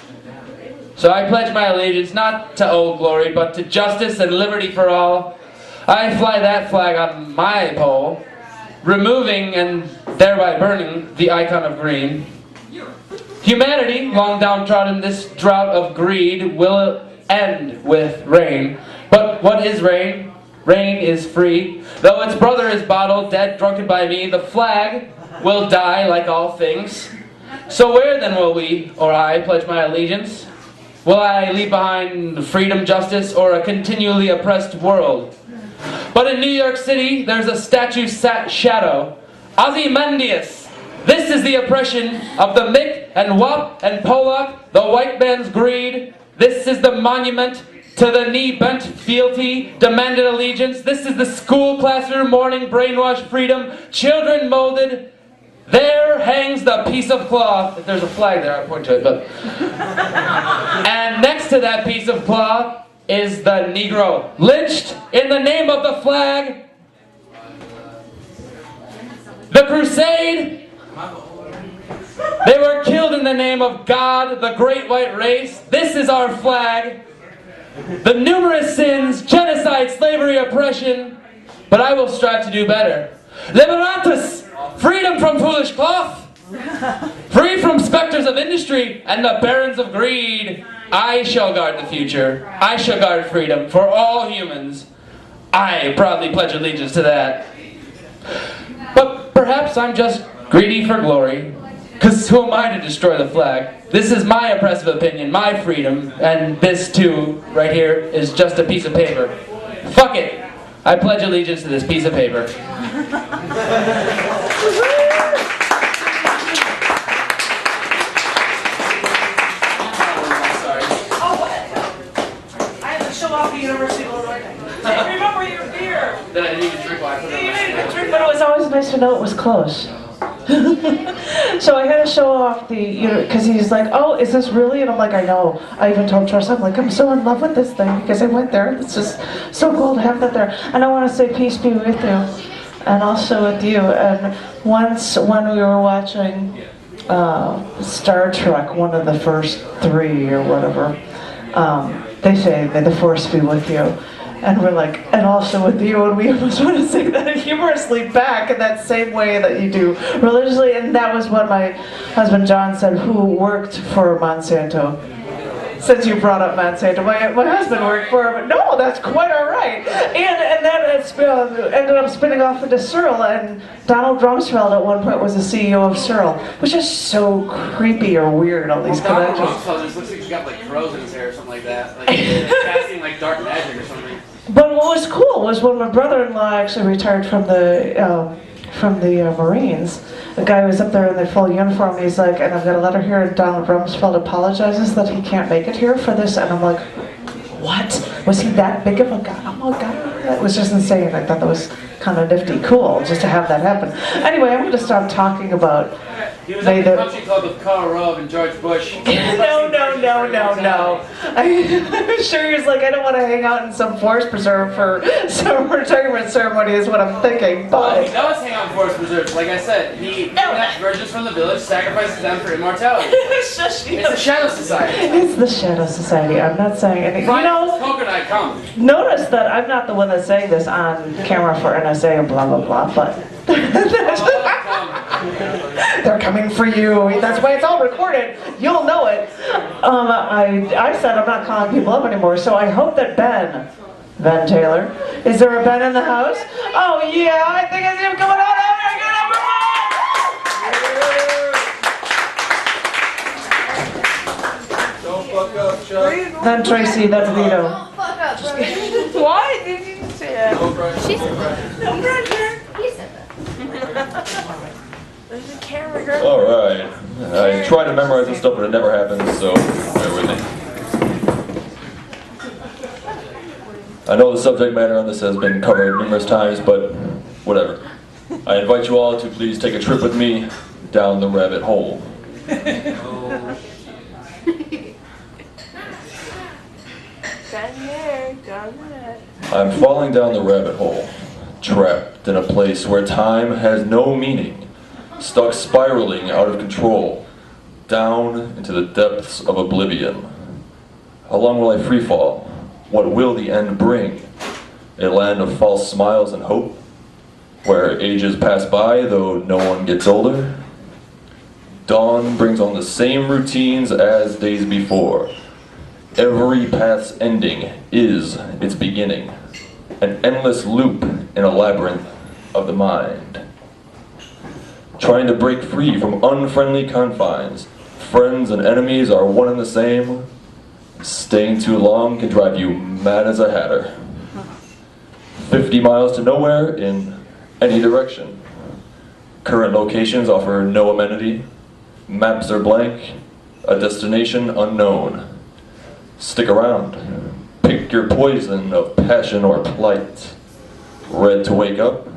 So I pledge my allegiance not to Old Glory, but to justice and liberty for all. I fly that flag on my pole, removing and thereby burning the icon of green. Humanity, long downtrodden this drought of greed, will end with rain. But what is rain? Rain is free. Though its brother is bottled, dead, drunken by me, the flag will die like all things. So where then will we, or I, pledge my allegiance? Will I leave behind freedom, justice, or a continually oppressed world? But in New York City, there's a statue shadow. Ozymandias. This is the oppression of the Mick and Wop and Pollock, the white man's greed. This is the monument to the knee-bent fealty, demanded allegiance. This is the school classroom mourning brainwashed freedom, children molded. There hangs the piece of cloth. If there's a flag there, I'll point to it, but... And next to that piece of cloth is the Negro, lynched in the name of the flag. The crusade. They were killed in the name of God, the great white race. This is our flag. The numerous sins, genocide, slavery, oppression. But I will strive to do better. Liberantus, freedom from foolish cloth. Free from specters of industry and the barons of greed. I shall guard the future. I shall guard freedom for all humans. I proudly pledge allegiance to that. But perhaps I'm just greedy for glory. Because who am I to destroy the flag? This is my oppressive opinion, my freedom, and this too, right here, is just a piece of paper. Fuck it! I pledge allegiance to this piece of paper. I had to show off the University of Illinois. Remember your beer! Then I didn't even drink while I put it on my stand. But it was always nice to know it was close. So I had to show off because he's like, oh, is this really? And I'm like, I know. I even told Tracey, I'm like, I'm so in love with this thing because I went there. It's just so cool to have that there. And I want to say peace be with you and also with you. And once when we were watching Star Trek, one of the first 3 or whatever, they say, may the force be with you. And we're like, and also with you, and we almost want to say that humorously back in that same way that you do religiously. And that was what my husband John said, who worked for Monsanto. Since you brought up Monsanto, my husband worked for him. No, that's quite all right. And then it ended up spinning off into Searle, and Donald Rumsfeld at one point was the CEO of Searle, which is so creepy or weird, all these connections. Donald Rumsfeld just looks like he's got like crows in his hair or something like that. Like he's casting like dark magic or something. But what was cool was when my brother-in-law actually retired from the Marines, the guy was up there in the full uniform, he's like, and I've got a letter here, and Donald Rumsfeld apologizes that he can't make it here for this, and I'm like, what? Was he that big of a guy? Oh my God, that was just insane. I thought that was kind of nifty, cool, just to have that happen. Anyway, I'm going to stop talking about He was at the country club with Karl Rove and George Bush. No. I'm sure he was like, I don't want to hang out in some forest preserve for some retirement ceremony is what I'm thinking. Well, But he does hang out in forest preserves. Like I said, he kidnaps virgins from the village, sacrifices them for immortality. It's a shadow society. It's the shadow society. I'm not saying anything. You know, coconut come. notice that I'm not the one that's saying this on camera for NSA and blah blah blah, but they're coming for you. That's why it's all recorded. You'll know it. I said I'm not calling people up anymore, so I hope that Ben Taylor, is there a Ben in the house? Oh yeah, I think I see him coming out. Don't fuck up, Chuck. Then Tracey, that's Vito. Why did you say that? She said that. No pressure. He said that. There's a camera girl. Alright. I tried to memorize this stuff, but it never happens, so bear with me. I know the subject matter on this has been covered numerous times, but whatever. I invite you all to please take a trip with me down the rabbit hole. I'm falling down the rabbit hole, trapped in a place where time has no meaning, stuck spiraling out of control, down into the depths of oblivion. How long will I free fall? What will the end bring? A land of false smiles and hope, where ages pass by though no one gets older? Dawn brings on the same routines as days before. Every path's ending is its beginning, an endless loop in a labyrinth of the mind. Trying to break free from unfriendly confines, friends and enemies are one and the same. Staying too long can drive you mad as a hatter. 50 miles to nowhere in any direction. Current locations offer no amenity. Maps are blank. A destination unknown. Stick around. Pick your poison of passion or plight. Red to wake up,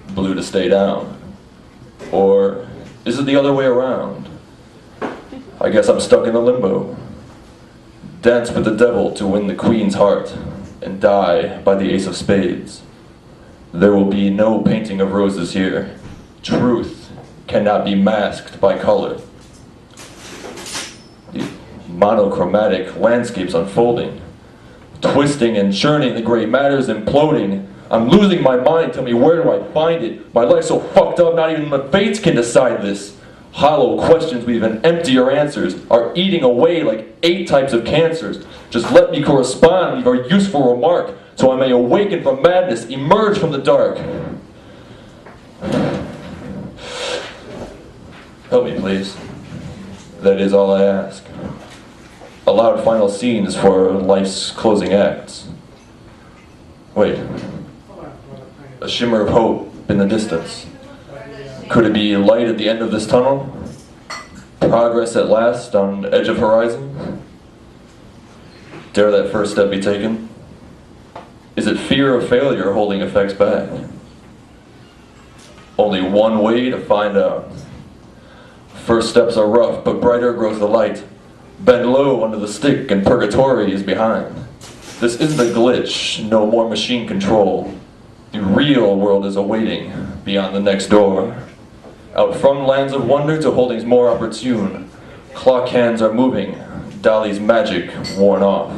blue to stay down. Or is it the other way around? I guess I'm stuck in the limbo. Dance with the devil to win the queen's heart, and die by the ace of spades. There will be no painting of roses here. Truth cannot be masked by color. The monochromatic landscapes unfolding, twisting and churning, the gray matter's imploding. I'm losing my mind, tell me where do I find it? My life's so fucked up, not even the fates can decide this. Hollow questions with even emptier answers are eating away like 8 types of cancers. Just let me correspond, leave a useful remark, so I may awaken from madness, emerge from the dark. Help me, please. That is all I ask. Allowed final scenes for life's closing acts. Wait. A shimmer of hope in the distance. Could it be light at the end of this tunnel? Progress at last on edge of horizon? Dare that first step be taken? Is it fear of failure holding effects back? Only one way to find out. First steps are rough, but brighter grows the light. Bend low under the stick and purgatory is behind. This isn't a glitch, no more machine control. The real world is awaiting beyond the next door. Out from lands of wonder to holdings more opportune. Clock hands are moving, Dolly's magic worn off.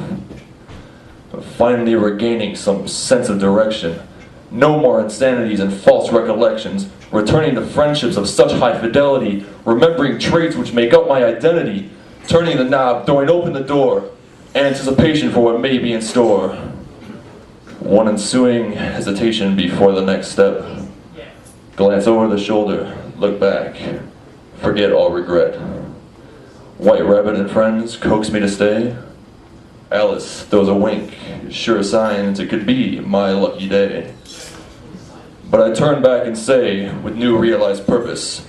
Finally regaining some sense of direction. No more insanities and false recollections. Returning to friendships of such high fidelity. Remembering traits which make up my identity. Turning the knob, throwing open the door. Anticipation for what may be in store. One ensuing hesitation before the next step. Glance over the shoulder, look back, forget all regret. White Rabbit and friends coax me to stay. Alice throws a wink, sure signs it could be my lucky day. But I turn back and say, with new realized purpose,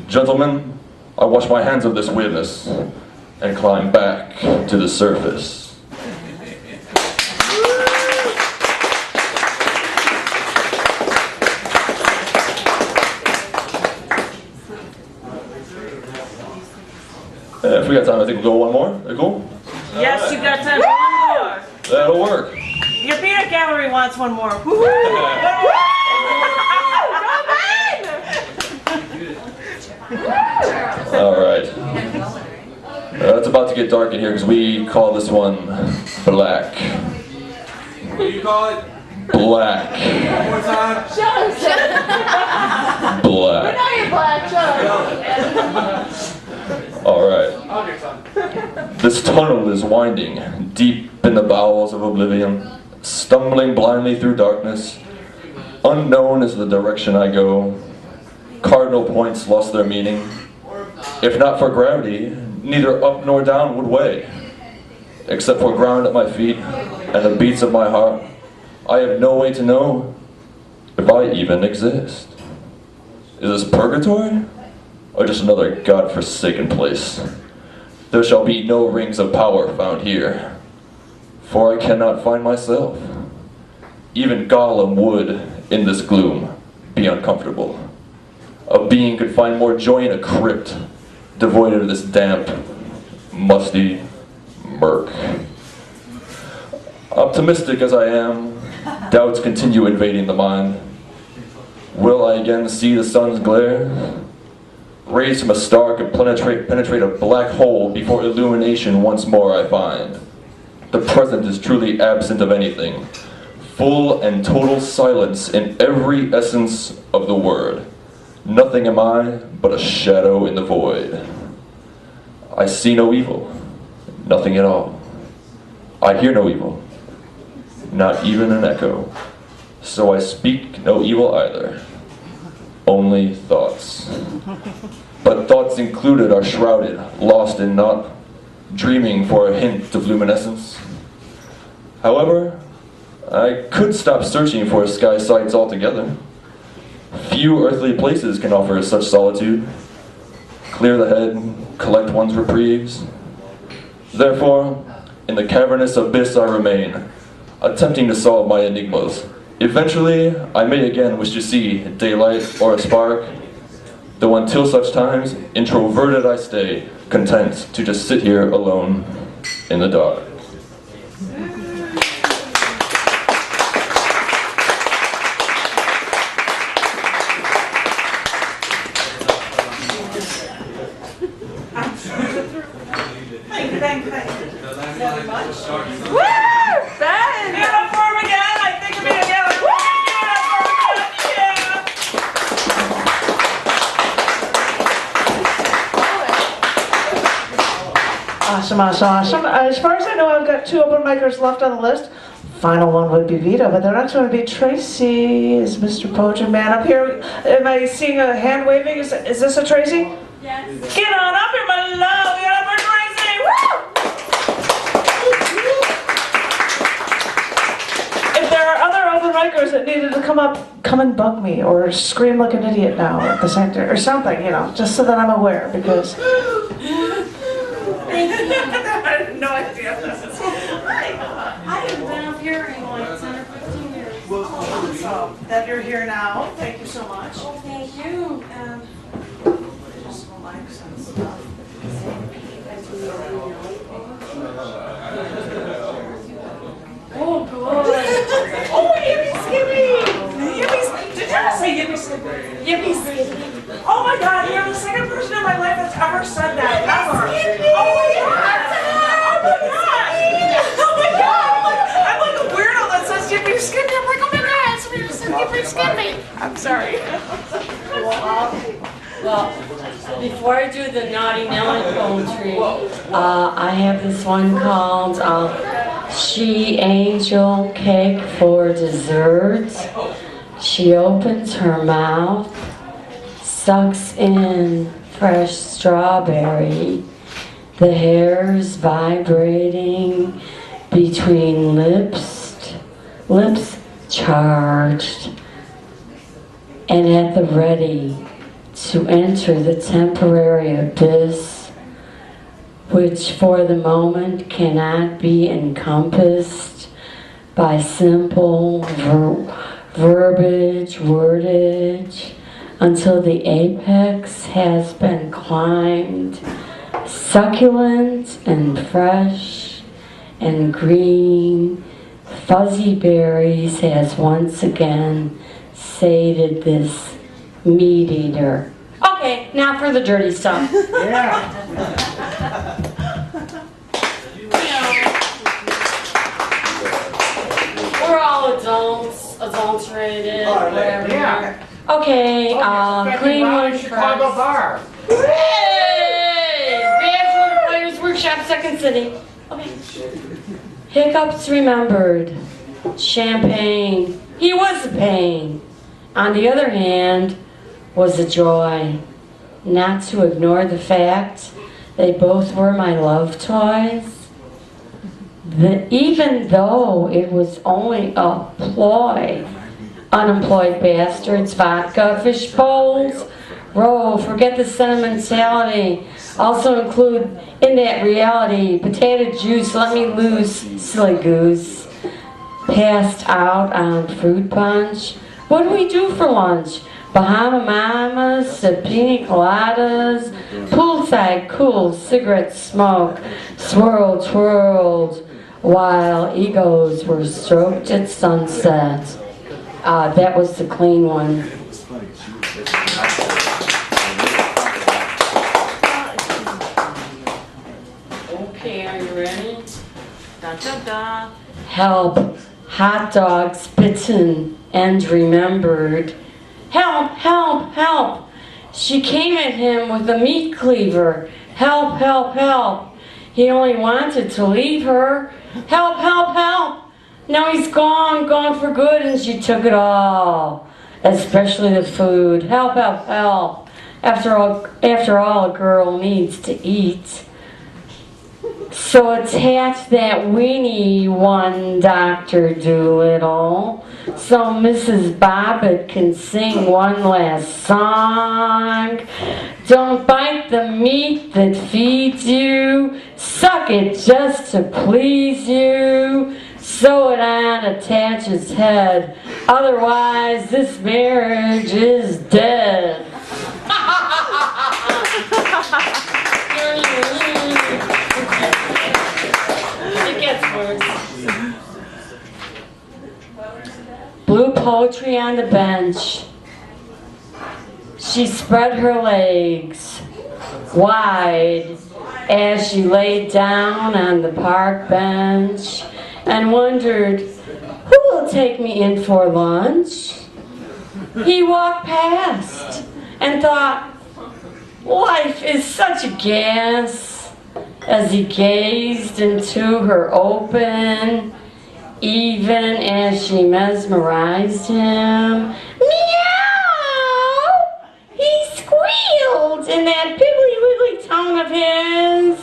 gentlemen, I wash my hands of this weirdness and climb back to the surface. we got time, I think we'll go one more. Are you cool? Yes, you got time for one more. That'll work. Your peanut gallery wants one more. Woo! All right. It's about to get dark in here because we call this one black. What do you call it? Black. One more time. Black. you're black, All right. This tunnel is winding deep in the bowels of oblivion, stumbling blindly through darkness. Unknown is the direction I go. Cardinal points lost their meaning. If not for gravity, neither up nor down would weigh. Except for ground at my feet and the beats of my heart, I have no way to know if I even exist. Is this purgatory? Or just another God-forsaken place? There shall be no rings of power found here, for I cannot find myself. Even Gollum would, in this gloom, be uncomfortable. A being could find more joy in a crypt, devoid of this damp, musty murk. Optimistic as I am, doubts continue invading the mind. Will I again see the sun's glare? Rays from a star could penetrate a black hole before illumination once more I find. The present is truly absent of anything. Full and total silence in every essence of the word. Nothing am I but a shadow in the void. I see no evil, nothing at all. I hear no evil, not even an echo. So I speak no evil either, only thoughts. But thoughts included are shrouded, lost in naught, dreaming for a hint of luminescence. However, I could stop searching for sky sights altogether. Few earthly places can offer such solitude. Clear the head, collect one's reprieves. Therefore, in the cavernous abyss I remain, attempting to solve my enigmas. Eventually, I may again wish to see daylight or a spark, though until such times, introverted I stay, content to just sit here alone in the dark. Thank you very much. Woo! Ben! Give up for him again! I think I'm gonna get it! Woo! Awesome, awesome, awesome. As far as I know, I've got 2 open micers left on the list. Final one would be Vito, but the next one would be Tracey. Is Mr. Poacher Man up here? Am I seeing a hand waving? Is this a Tracey? Yes. Get on up here, my love! Get up for Tracey! Woo! If there are other open micers that needed to come up, come and bug me, or scream like an idiot now at the center, or something, you know, just so that I'm aware, because... I had no idea. I haven't been up here in like 10 or 15 years. So, that you're here now, thank you so much. Oh, thank you. Just relax and stuff. Oh, good. Oh, yippee skippy! Yippee, did you ever say yippee skippy? Yippee skippy. Oh my god, you're the second person in my life that's ever said that, ever. Oh my god! Oh my god! I'm like a weirdo that says yippee skippy. I'm like, oh my god, somebody just said yippee skippy. I'm sorry. Well, before I do the Naughty Nelly poetry, I have this one called She Angel Cake for Dessert. She opens her mouth, sucks in fresh strawberry, the hairs vibrating between lips charged, and at the ready to enter the temporary abyss, which for the moment cannot be encompassed by simple wordage, until the apex has been climbed, Succulent and fresh and green, fuzzy berries has once again sated this meat eater. Okay, now for the dirty stuff. Yeah. We're all adults, adulterated, whatever. Yeah. Okay, clean one Chicago first. bar. Hooray! Bachelor Players Workshop, Second City. Okay. Hiccups remembered. Champagne. He was a pain. On the other hand, was a joy. Not to ignore the fact they both were my love toys. Even though it was only a ploy. Unemployed bastards, vodka, fish bowls, roll, forget the sentimentality. Also include in that reality, potato juice, let me loose, silly goose. Passed out on fruit punch. What do we do for lunch? Bahama Mamas, pina coladas, poolside cool, cigarette smoke, swirled, twirled, while egos were stroked at sunset. That was the clean one. Okay, are you ready? Da da da. Help, hot dogs bitten and remembered. Help, help, help. She came at him with a meat cleaver. Help, help, help. He only wanted to leave her. Help, help, help. Now he's gone, gone for good, and she took it all, especially the food. Help, help, help. After all, a girl needs to eat. So attach that weenie one, Dr. Doolittle, so Mrs. Bobbitt can sing one last song. Don't bite the meat that feeds you, suck it just to please you. Sew it on, attach its head. Otherwise, this marriage is dead. It gets worse. Blue poetry on the bench. She spread her legs wide as she laid down on the park bench and wondered, who will take me in for lunch? He walked past and thought, life is such a gas, as he gazed into her open, even as she mesmerized him. Meow! He squealed in that piggly wiggly tongue of his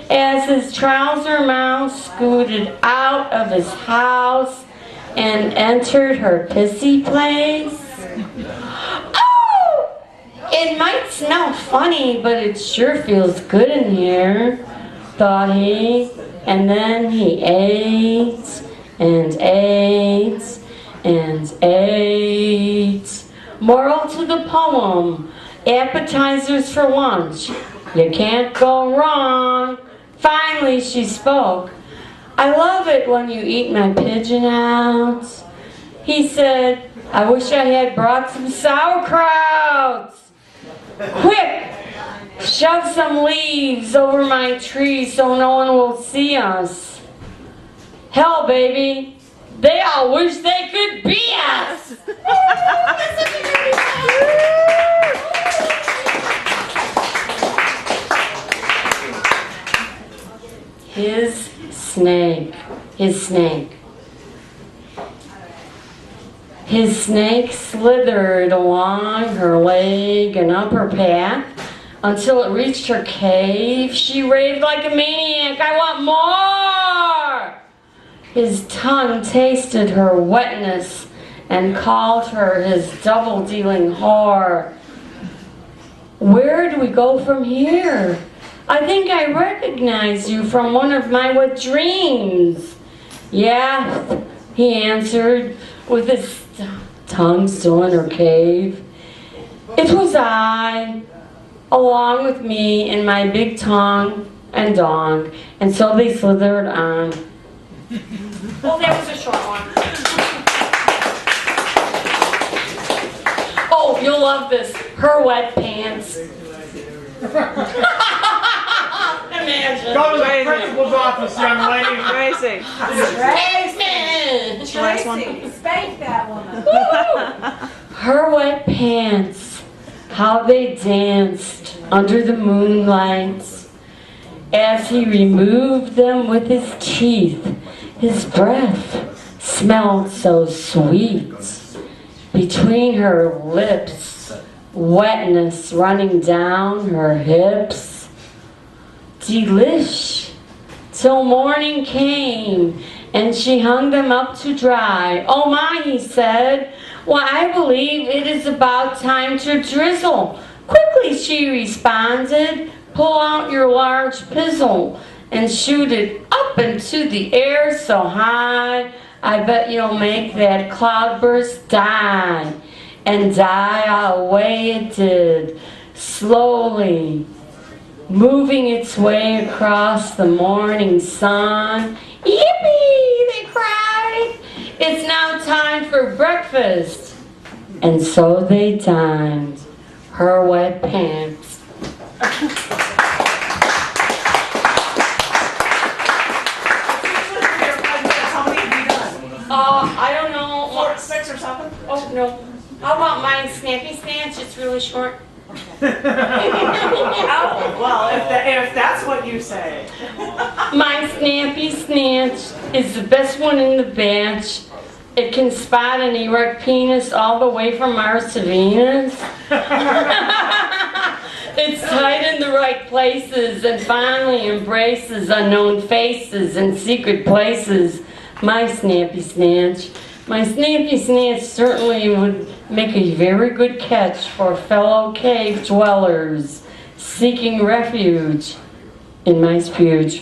as his trouser mouth scooted out of his house and entered her pissy place. Oh! It might smell funny, but it sure feels good in here, thought he. And then he ate and ate and ate. Moral to the poem, appetizers for lunch. You can't go wrong. Finally she spoke. I love it when you eat my pigeon out. He said, I wish I had brought some sauerkraut. Quick, shove some leaves over my tree so no one will see us. Hell, baby, they all wish they could be us. His snake. His snake slithered along her leg and up her path until it reached her cave. She raved like a maniac, I want more! His tongue tasted her wetness and called her his double-dealing whore. Where do we go from here? I think I recognize you from one of my wet dreams. Yeah, he answered with his tongue still in her cave. It was I. along with me and my big tongue and dong, and so they slithered on. Well, that was a short one. Oh, you'll love this. Her wet pants. Imagine. Go to the principal's office, young lady. Tracy. Tracey, spank that woman. Her wet pants, how they danced under the moonlight as he removed them with his teeth. His breath smelled so sweet. Between her lips, wetness running down her hips. Delish, till morning came, and she hung them up to dry. Oh my, he said, why, I believe it is about time to drizzle. Quickly, she responded, pull out your large pizzle and shoot it up into the air so high, I bet you'll make that cloudburst die. And die away it did, slowly, moving its way across the morning sun. Yippee, they cried. It's now time for breakfast. And so they dined. Her wet pants. I don't know. 4, 6 or 7? Oh, no. How about mine, Snappy Snatch? It's really short. Oh, well, if that's what you say. My Snappy Snatch is the best one in the batch. It can spot an erect penis all the way from Mars to Venus. It's tight in the right places and fondly embraces unknown faces and secret places. My Snappy Snatch. My Snappy Snatch certainly would make a very good catch for fellow cave dwellers seeking refuge in my spooge.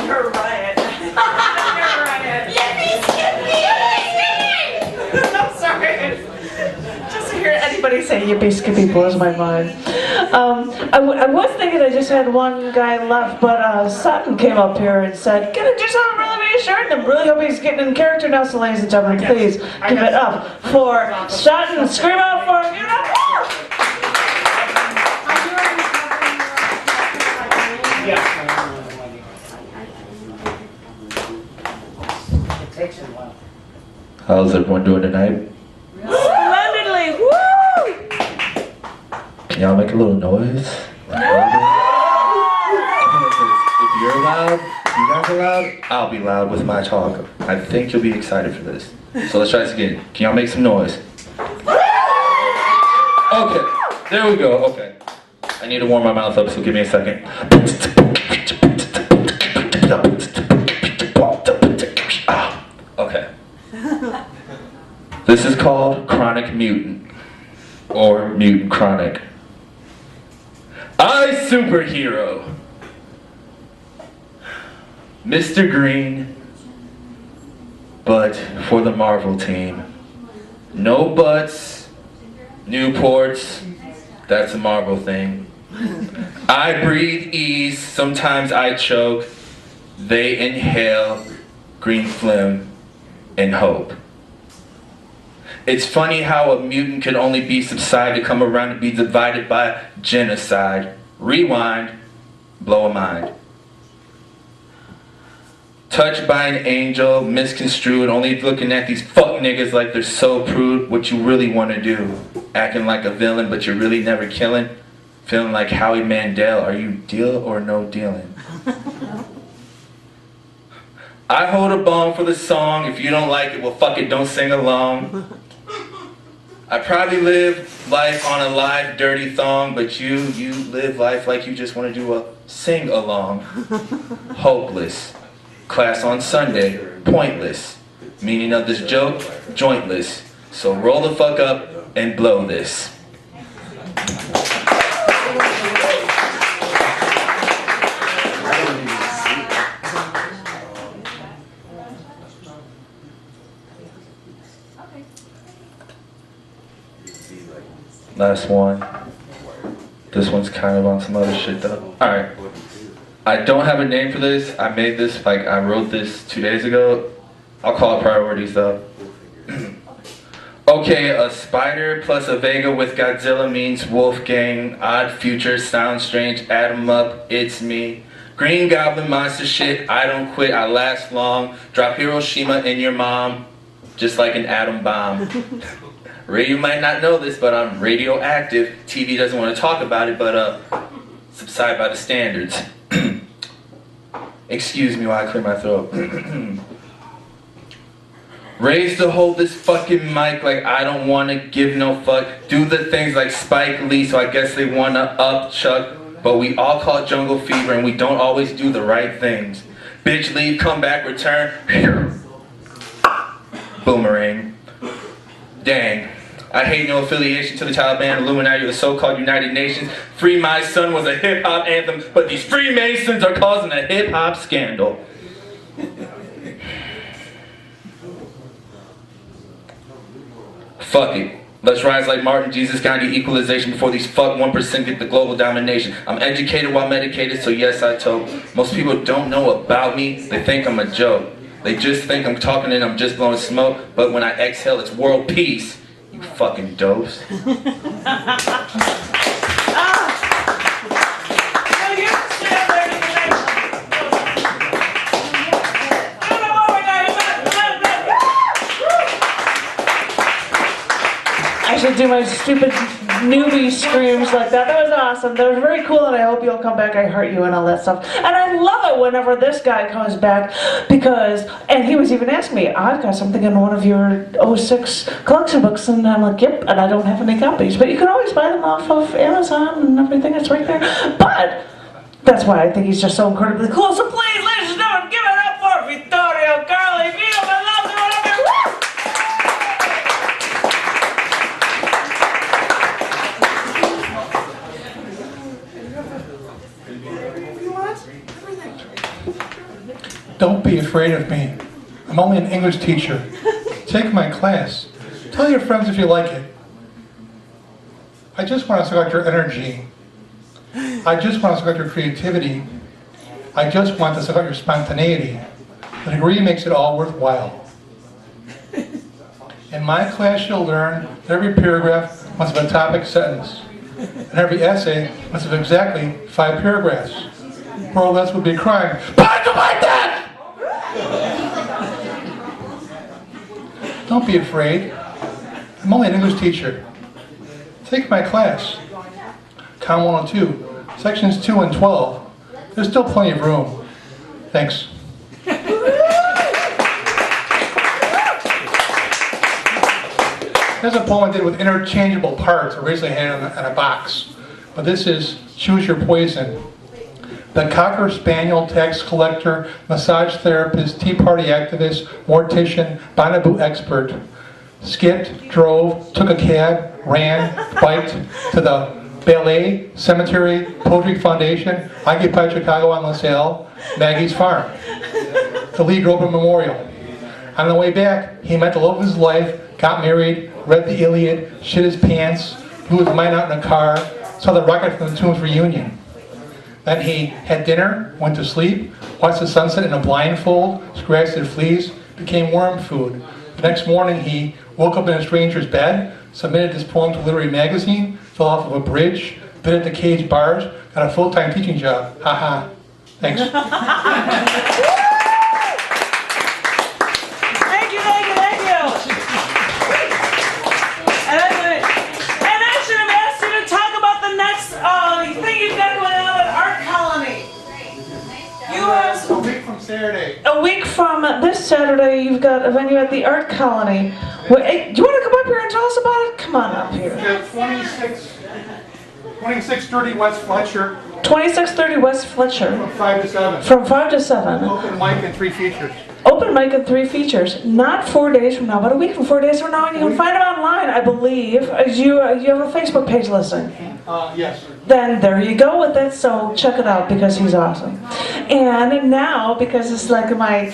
You're right. You're right. I'm sorry. Just to hear anybody say yippee skippy blows my mind. I was thinking I just had one guy left, but Sutton came up here and said, "Can I do something really reassuring?" And I really hope he's getting in character now. So, ladies and gentlemen, please give it up for Sutton. Scream out for him. Give it up. How's everyone doing tonight? Splendidly. Woo! Can y'all make a little noise? If you're loud, if you guys are loud, I'll be loud with my talk. I think you'll be excited for this. So let's try this again. Can y'all make some noise? Okay, there we go, okay. I need to warm my mouth up, so give me a second. Okay. This is called Chronic Mutant, or Mutant Chronic. I superhero. Mr. Green, but for the Marvel team. No butts, Newports, that's a Marvel thing. I breathe ease, sometimes I choke. They inhale green phlegm and hope. It's funny how a mutant could only be subside to come around and be divided by genocide. Rewind, blow a mind. Touched by an angel, misconstrued, only looking at these fuck niggas like they're so prude. What you really want to do? Acting like a villain, but you're really never killing? Feeling like Howie Mandel, are you deal or no dealing? I hold a bone for the song. If you don't like it, well fuck it, don't sing along. I probably live life on a live dirty thong, but you live life like you just want to do a sing along. Hopeless. Class on Sunday, pointless. Meaning of this joke, jointless. So roll the fuck up and blow this. Last one. This one's kind of on some other shit though. Alright. I don't have a name for this. I made this, like, I wrote this 2 days ago. I'll call it priorities though. Okay, a spider plus a Vega with Godzilla means Wolfgang. Odd future, sounds strange, add 'em up, it's me. Green Goblin monster shit, I don't quit, I last long. Drop Hiroshima in your mom, just like an atom bomb. Radio might not know this, but I'm radioactive. TV doesn't want to talk about it, but subside by the standards. Excuse me while I clear my throat. Raised to hold this fucking mic like I don't want to give no fuck. Do the things like Spike Lee, so I guess they want to up Chuck. But we all call it jungle fever and we don't always do the right things. Bitch leave, come back, return. Boomerang. Dang. I hate no affiliation to the Taliban, Illuminati, or the so-called United Nations. Free My Son was a hip-hop anthem, but these Freemasons are causing a hip-hop scandal. Fuck it. Let's rise like Martin, Jesus, Gandhi, equalization before these fuck 1% get the global domination. I'm educated while medicated, so yes, I told. Most people don't know about me, they think I'm a joke. They just think I'm talking and I'm just blowing smoke, but when I exhale, it's world peace. You fucking dopes. I should do my stupid newbie screams like that. That was awesome. That was very cool, and I hope you'll come back. I heart you and all that stuff. And I love it whenever this guy comes back because, and he was even asking me, I've got something in one of your 06 collection books, and I'm like, yep, and I don't have any copies. But you can always buy them off of Amazon and everything. It's right there. But that's why I think he's just so incredibly cool. So please, ladies and gentlemen, give it up for Vittorioo, Carli, Vito, my love, whatever. Woo! Don't be afraid of me. I'm only an English teacher. Take my class. Tell your friends if you like it. I just want to suck out your energy. I just want to suck out your creativity. I just want to suck out your spontaneity. The degree makes it all worthwhile. In my class you'll learn that every paragraph must have a topic sentence. And every essay must have exactly 5 paragraphs. Or less would be a crime. But like that! Don't be afraid. I'm only an English teacher. Take my class. Com 102, sections 2 and 12. There's still plenty of room. Thanks. There's a poem I did with interchangeable parts. Originally I had it in a box. But this is Choose Your Poison. The Cocker Spaniel tax collector, massage therapist, Tea Party activist, mortician, Bonaboo expert, skipped, drove, took a cab, ran, biked to the Ballet, Cemetery, Poetry Foundation, occupied Chicago on LaSalle, Maggie's Farm, the Lee Groban Memorial. On the way back, he met the love of his life, got married, read the Iliad, shit his pants, blew his mind out in a car, saw the rocket from the Tombs reunion. Then he had dinner, went to sleep, watched the sunset in a blindfold, scratched at fleas, became worm food. The next morning he woke up in a stranger's bed, submitted his poem to a literary magazine, fell off of a bridge, bid at the Cage bars, got a full-time teaching job. Haha. Thanks. Thank you, thank you, thank you. And I should have asked you to talk about the next thing you've got going on at Art Colony. You have a week from Saturday. A week from this Saturday, you've got a venue at the Art Colony. Well, hey, do you want to come up here and tell us about it? Come on up here. 2630 West Fletcher. 2630 West Fletcher. From 5 to 7. From 5 to 7. Open mic and 3 features. Open mic and 3 features. Not 4 days from now, but a week from 4 days from now. And you can find them online, I believe. You have a Facebook page listing. Yes. Then there you go with it, so check it out because he's awesome. And now, because it's like my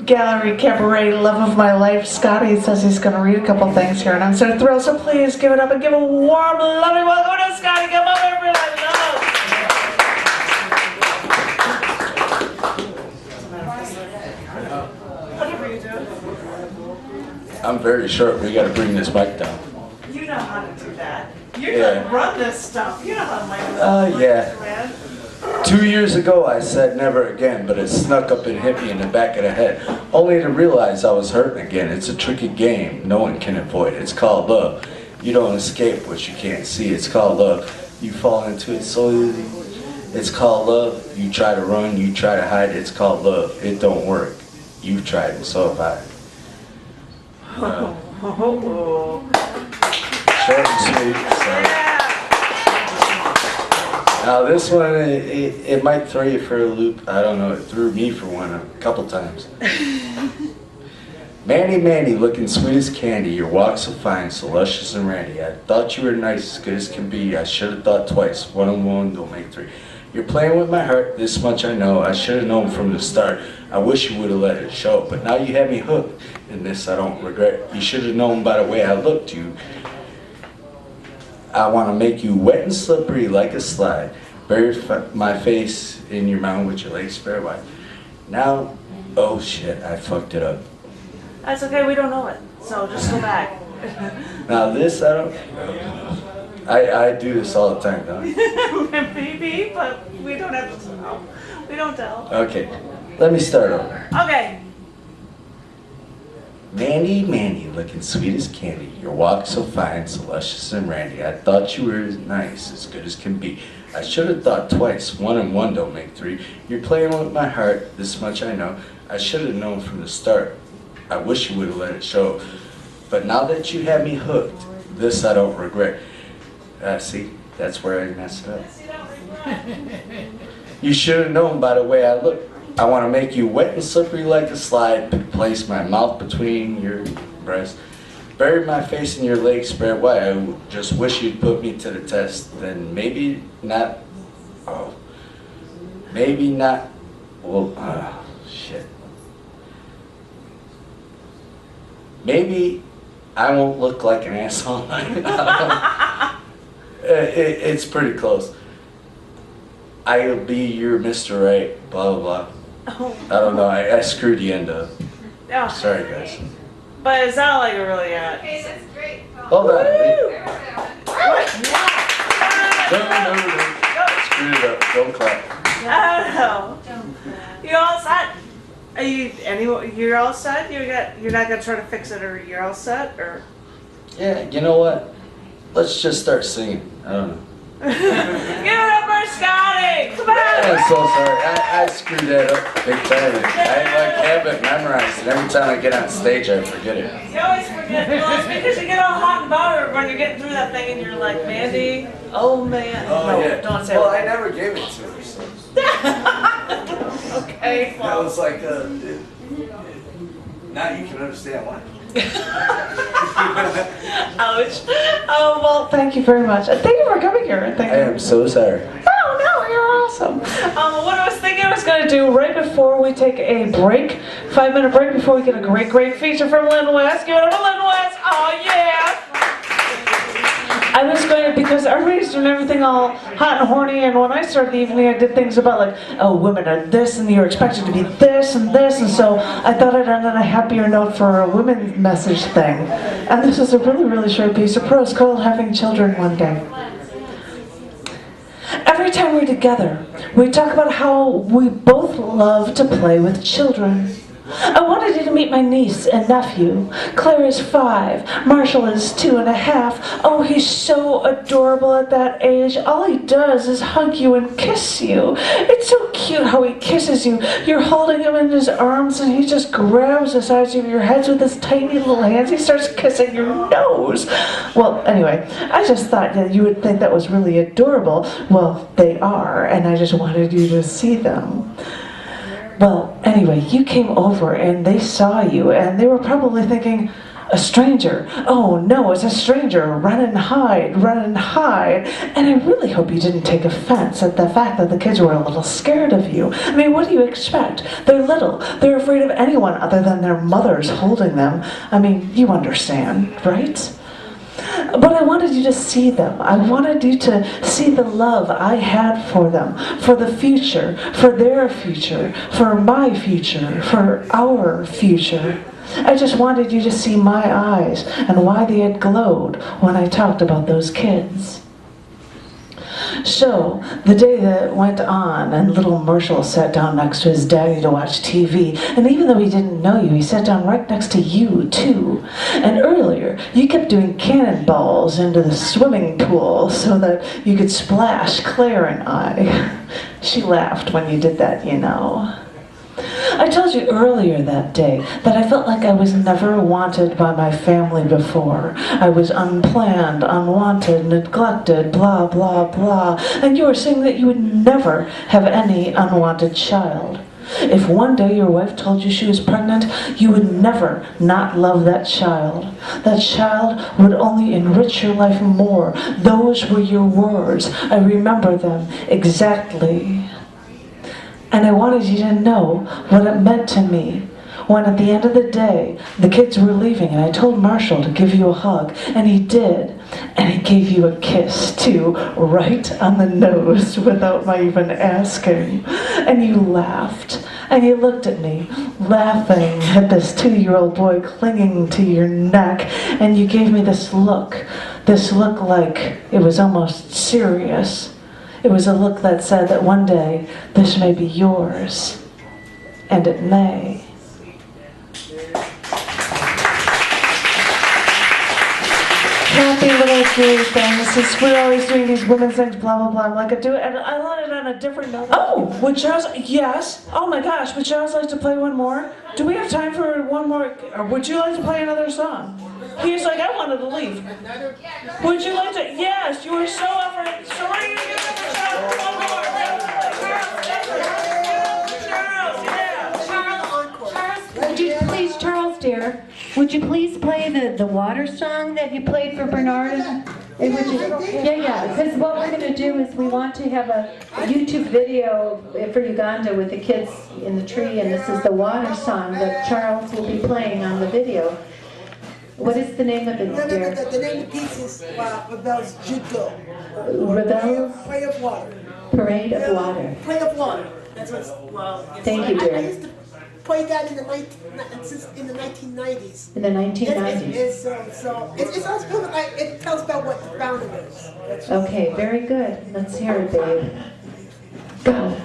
gallery cabaret love of my life, Scotty says he's going to read a couple things here, and I'm so thrilled, so please give it up and give a warm, loving welcome to Scotty. Come on, everybody. Whatever you do. I'm very short. We got to bring this mic down. You know how to do that. You're Yeah. going to run this stuff. You know how to make Yeah. man. 2 years ago, I said never again, but it snuck up and hit me in the back of the head, only to realize I was hurting again. It's a tricky game no one can avoid. It's called love. You don't escape what you can't see. It's called love. You fall into it so easy. It's called love. You try to run, you try to hide. It's called love. It don't work. You've tried and so have I. Short and sweet. So. Now this one, it might throw you for a loop. I don't know, it threw me for one a couple times. Manny, Manny, looking sweet as candy, your walk so fine, so luscious and randy. I thought you were nice, as good as can be. I should have thought twice. 1 and 1 don't make 3. You're playing with my heart, this much I know. I should have known from the start. I wish you would have let it show, but now you have me hooked. And this I don't regret. You should have known by the way I looked you. I want to make you wet and slippery like a slide. Bury my face in your mouth with your legs spread wide. Now, oh shit, I fucked it up. That's okay, we don't know it. So just go back. Now this, I don't... I do this all the time, don't I? Maybe, but we don't have to tell. We don't tell. Okay, let me start over. Okay. Mandy, Mandy, looking sweet as candy. Your walk so fine, so luscious and randy. I thought you were as nice, as good as can be. I should have thought twice. 1 and 1 don't make 3. You're playing with my heart, this much I know. I should have known from the start. I wish you would have let it show. But now that you have me hooked, this I don't regret. See, that's where I messed up. You should have known by the way I look. I want to make you wet and slippery like a slide. Place my mouth between your breasts. Bury my face in your legs spread wide. I just wish you'd put me to the test. Then maybe not. Oh. Maybe not. Well, shit. Maybe I won't look like an asshole. It's pretty close. I'll be your Mr. Right, blah, blah, blah. Oh. I don't know, I screwed the end up. Oh. Sorry, guys. But it sounded like it really got. Okay, that's great. Hold on. What? No. Screwed it up. Don't clap. I don't know. You all set? Are you you're all set? You're not gonna try to fix it, or you're all set, or? Yeah, you know what? Let's just start singing. I don't know. Give it up for Scotty! Come on! I'm so sorry. I screwed that up big time. I have it memorized, and every time I get on stage, I forget it. You always forget. Well, it's because you get all hot and bothered when you're getting through that thing, and you're like, Mandy, oh man. Oh, no, yeah. don't say Well, that. I never gave it to her, so. Okay. That was like now you can understand why. Ouch. Oh, well, thank you very much. Thank you for coming here. Thank I you. am so sorry. Oh, no, you're awesome. What I was thinking I was going to do right before we take a break, 5-minute break before we get a great feature from Lynn West. Give it up for Lynn West. Oh, yeah. I was going to, because everybody's doing everything all hot and horny, and when I started the evening, I did things about like, oh, women are this, and you're expected to be this, and so I thought I'd end on a happier note for a women's message thing. And this is a really short piece of prose called Having Children One Day. Every time we're together, we talk about how we both love to play with children. I wanted you to meet my niece and nephew. Claire is 5, Marshall is 2.5. Oh, he's so adorable at that age. All he does is hug you and kiss you. It's so cute how he kisses you. You're holding him in his arms and he just grabs the sides of your heads with his tiny little hands. He starts kissing your nose. Well, anyway, I just thought that you would think that was really adorable. Well, they are, and I just wanted you to see them. Well, anyway, you came over and they saw you and they were probably thinking, A stranger. Oh no, it's a stranger. Run and hide, run and hide. And I really hope you didn't take offense at the fact that the kids were a little scared of you. I mean, what do you expect? They're little. They're afraid of anyone other than their mothers holding them. I mean, you understand, right? But I wanted you to see them. I wanted you to see the love I had for them, for the future, for their future, for my future, for our future. I just wanted you to see my eyes and why they had glowed when I talked about those kids. So, the day that went on and little Marshall sat down next to his daddy to watch TV, and even though he didn't know you, he sat down right next to you, too. And earlier, you kept doing cannonballs into the swimming pool so that you could splash Claire and I. She laughed when you did that, you know. I told you earlier that day that I felt like I was never wanted by my family before. I was unplanned, unwanted, neglected, blah, blah, blah. And you were saying that you would never have any unwanted child. If one day your wife told you she was pregnant, you would never not love that child. That child would only enrich your life more. Those were your words. I remember them exactly. And I wanted you to know what it meant to me when at the end of the day, the kids were leaving and I told Marshall to give you a hug, and he did. And he gave you a kiss, too, right on the nose without my even asking. And you laughed, and you looked at me, laughing at this 2-year-old boy clinging to your neck, and you gave me this look like it was almost serious. It was a look that said that one day, this may be yours, and it may. Happy little gay things. We're always doing these women's things, blah, blah, blah. I'm like, I want it on a different note. Oh, would Charles, yes. Oh my gosh, would Charles like to play one more? Do we have time for one more? Or would you like to play another song? He's like, I wanted to leave. Would you like to? Yes, you were so offered. So what are you going to give him a shot? One more. Would you please, Charles, dear, would you please play the water song that you played for Bernard? Yeah, because what we're going to do is we want to have a YouTube video for Uganda with the kids in the tree, and this is the water song that Charles will be playing on the video. What is the name of it, dear? The name of the piece is Rebel's Judo. Rebel's? Parade of Water. Parade of Water. Parade of Water. That's what's, well, Thank you, dear. I used to play that in the 1990s. In the 1990s. It tells about what the founder is. Okay, very good. Let's hear it, babe. Go.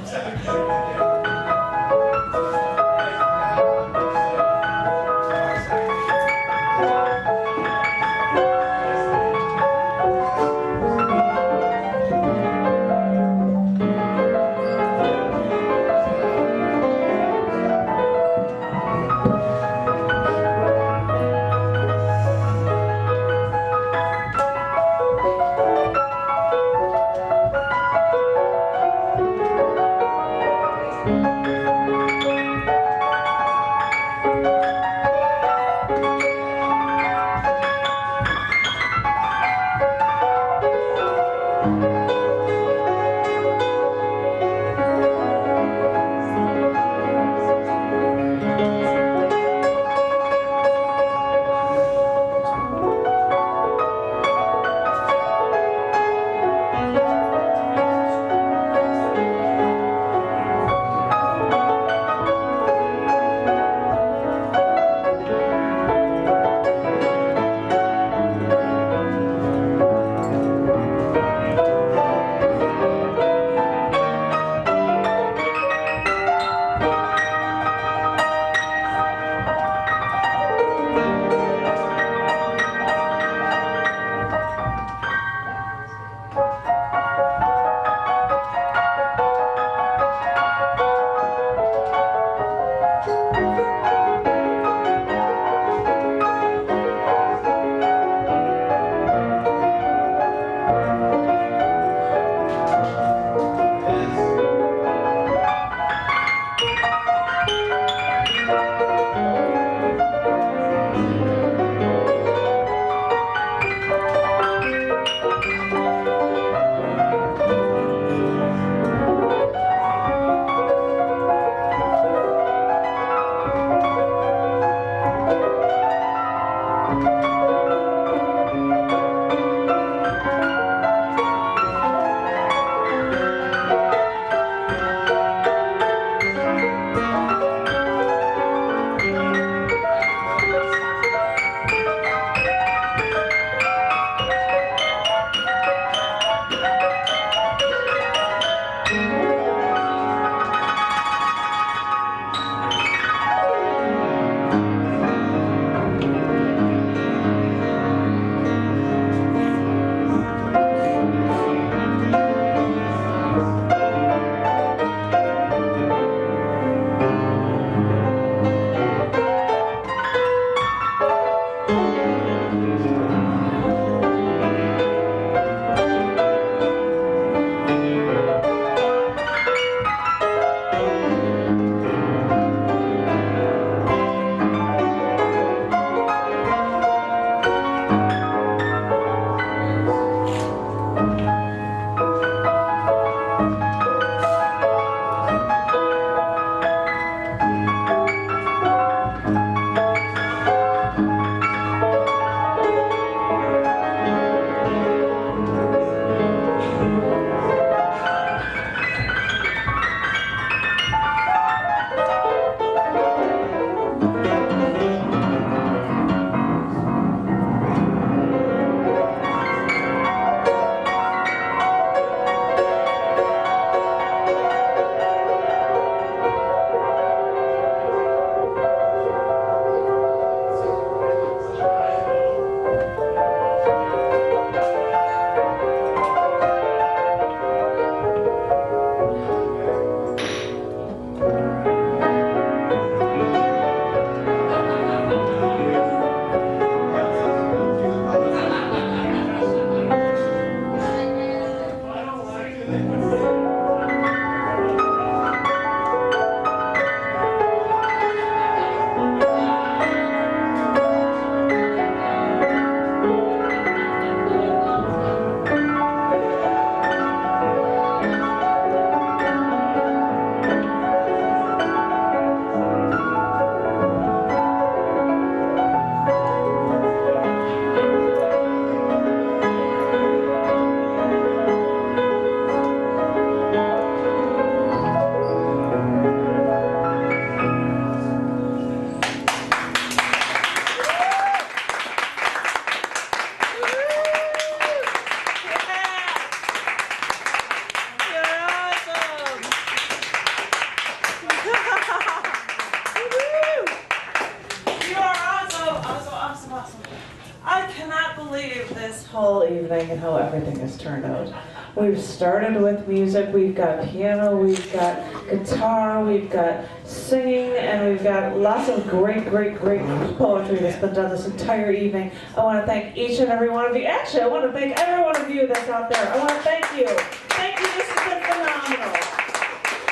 whole evening and how everything has turned out. We've started with music, we've got piano, we've got guitar, we've got singing, and we've got lots of great poetry that's been done this entire evening. I want to thank each and every one of you. Actually, I want to thank every one of you that's out there. I want to thank you. Thank you, this has been phenomenal.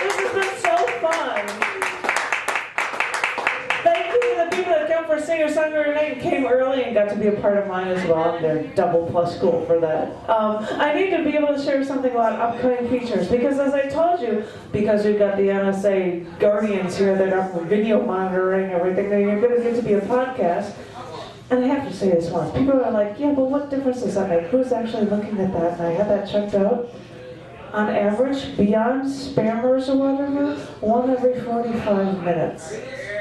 This has been so fun. Thank you to the people that come for singer-songwriter night and came early and got to be a part of mine as well. They're double plus cool for that. I need to be able to share something about upcoming features because, as I told you, because we've got the NSA guardians here that are video monitoring everything, then you're going to get to be a podcast. And I have to say this once. People are like, yeah, but what difference does that make? Who's actually looking at that? And I had that checked out. On average, beyond spammers or whatever, 1 every 45 minutes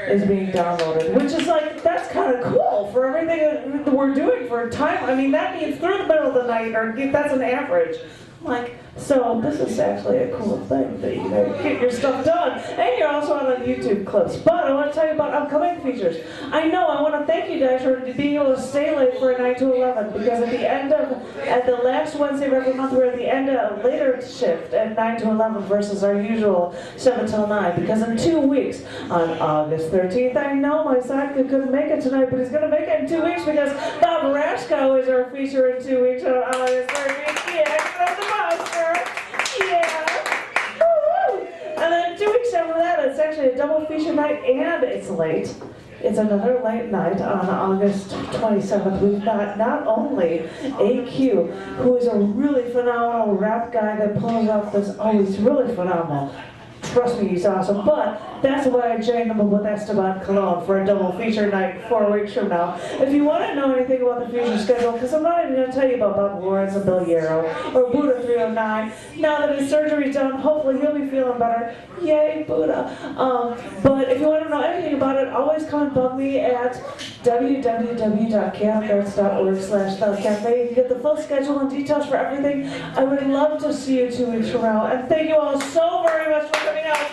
is being downloaded, which is like, that's kind of cool for everything that we're doing for time. I mean, that means through the middle of the night, or that's an average. Like, so this is actually a cool thing that you get your stuff done. And you're also on YouTube clips. But I want to tell you about upcoming features. I want to thank you guys for being able to stay late for a 9 to 11, because at the last Wednesday of every month, we're at the end of a later shift at 9 to 11 versus our usual 7 till 9. Because in 2 weeks, on August 13th, I know my sidekick couldn't make it tonight, but he's going to make it in 2 weeks because Bob Raschko is our feature in 2 weeks on August 13th. Yeah. Woo-hoo. And then 2 weeks after that, it's actually a double feature night, and it's late. It's another late night on August 27th. We've got not only AQ, who is a really phenomenal rap guy that pulls off this, he's really phenomenal. Trust me, he's awesome. But that's why I joined him with Esteban Colon for a double feature night 4 weeks from now. If you want to know anything about the future schedule, because I'm not even going to tell you about Bob Lawrence and Bill Yarrow or Buddha 309. Now that his surgery's done, hopefully he'll be feeling better. Yay, Buddha. But if you want to know anything about it, always come and bug me at www.catholarts.org/cafe. You can get the full schedule and details for everything. I would love to see you 2 weeks from now. And thank you all so very much for coming out.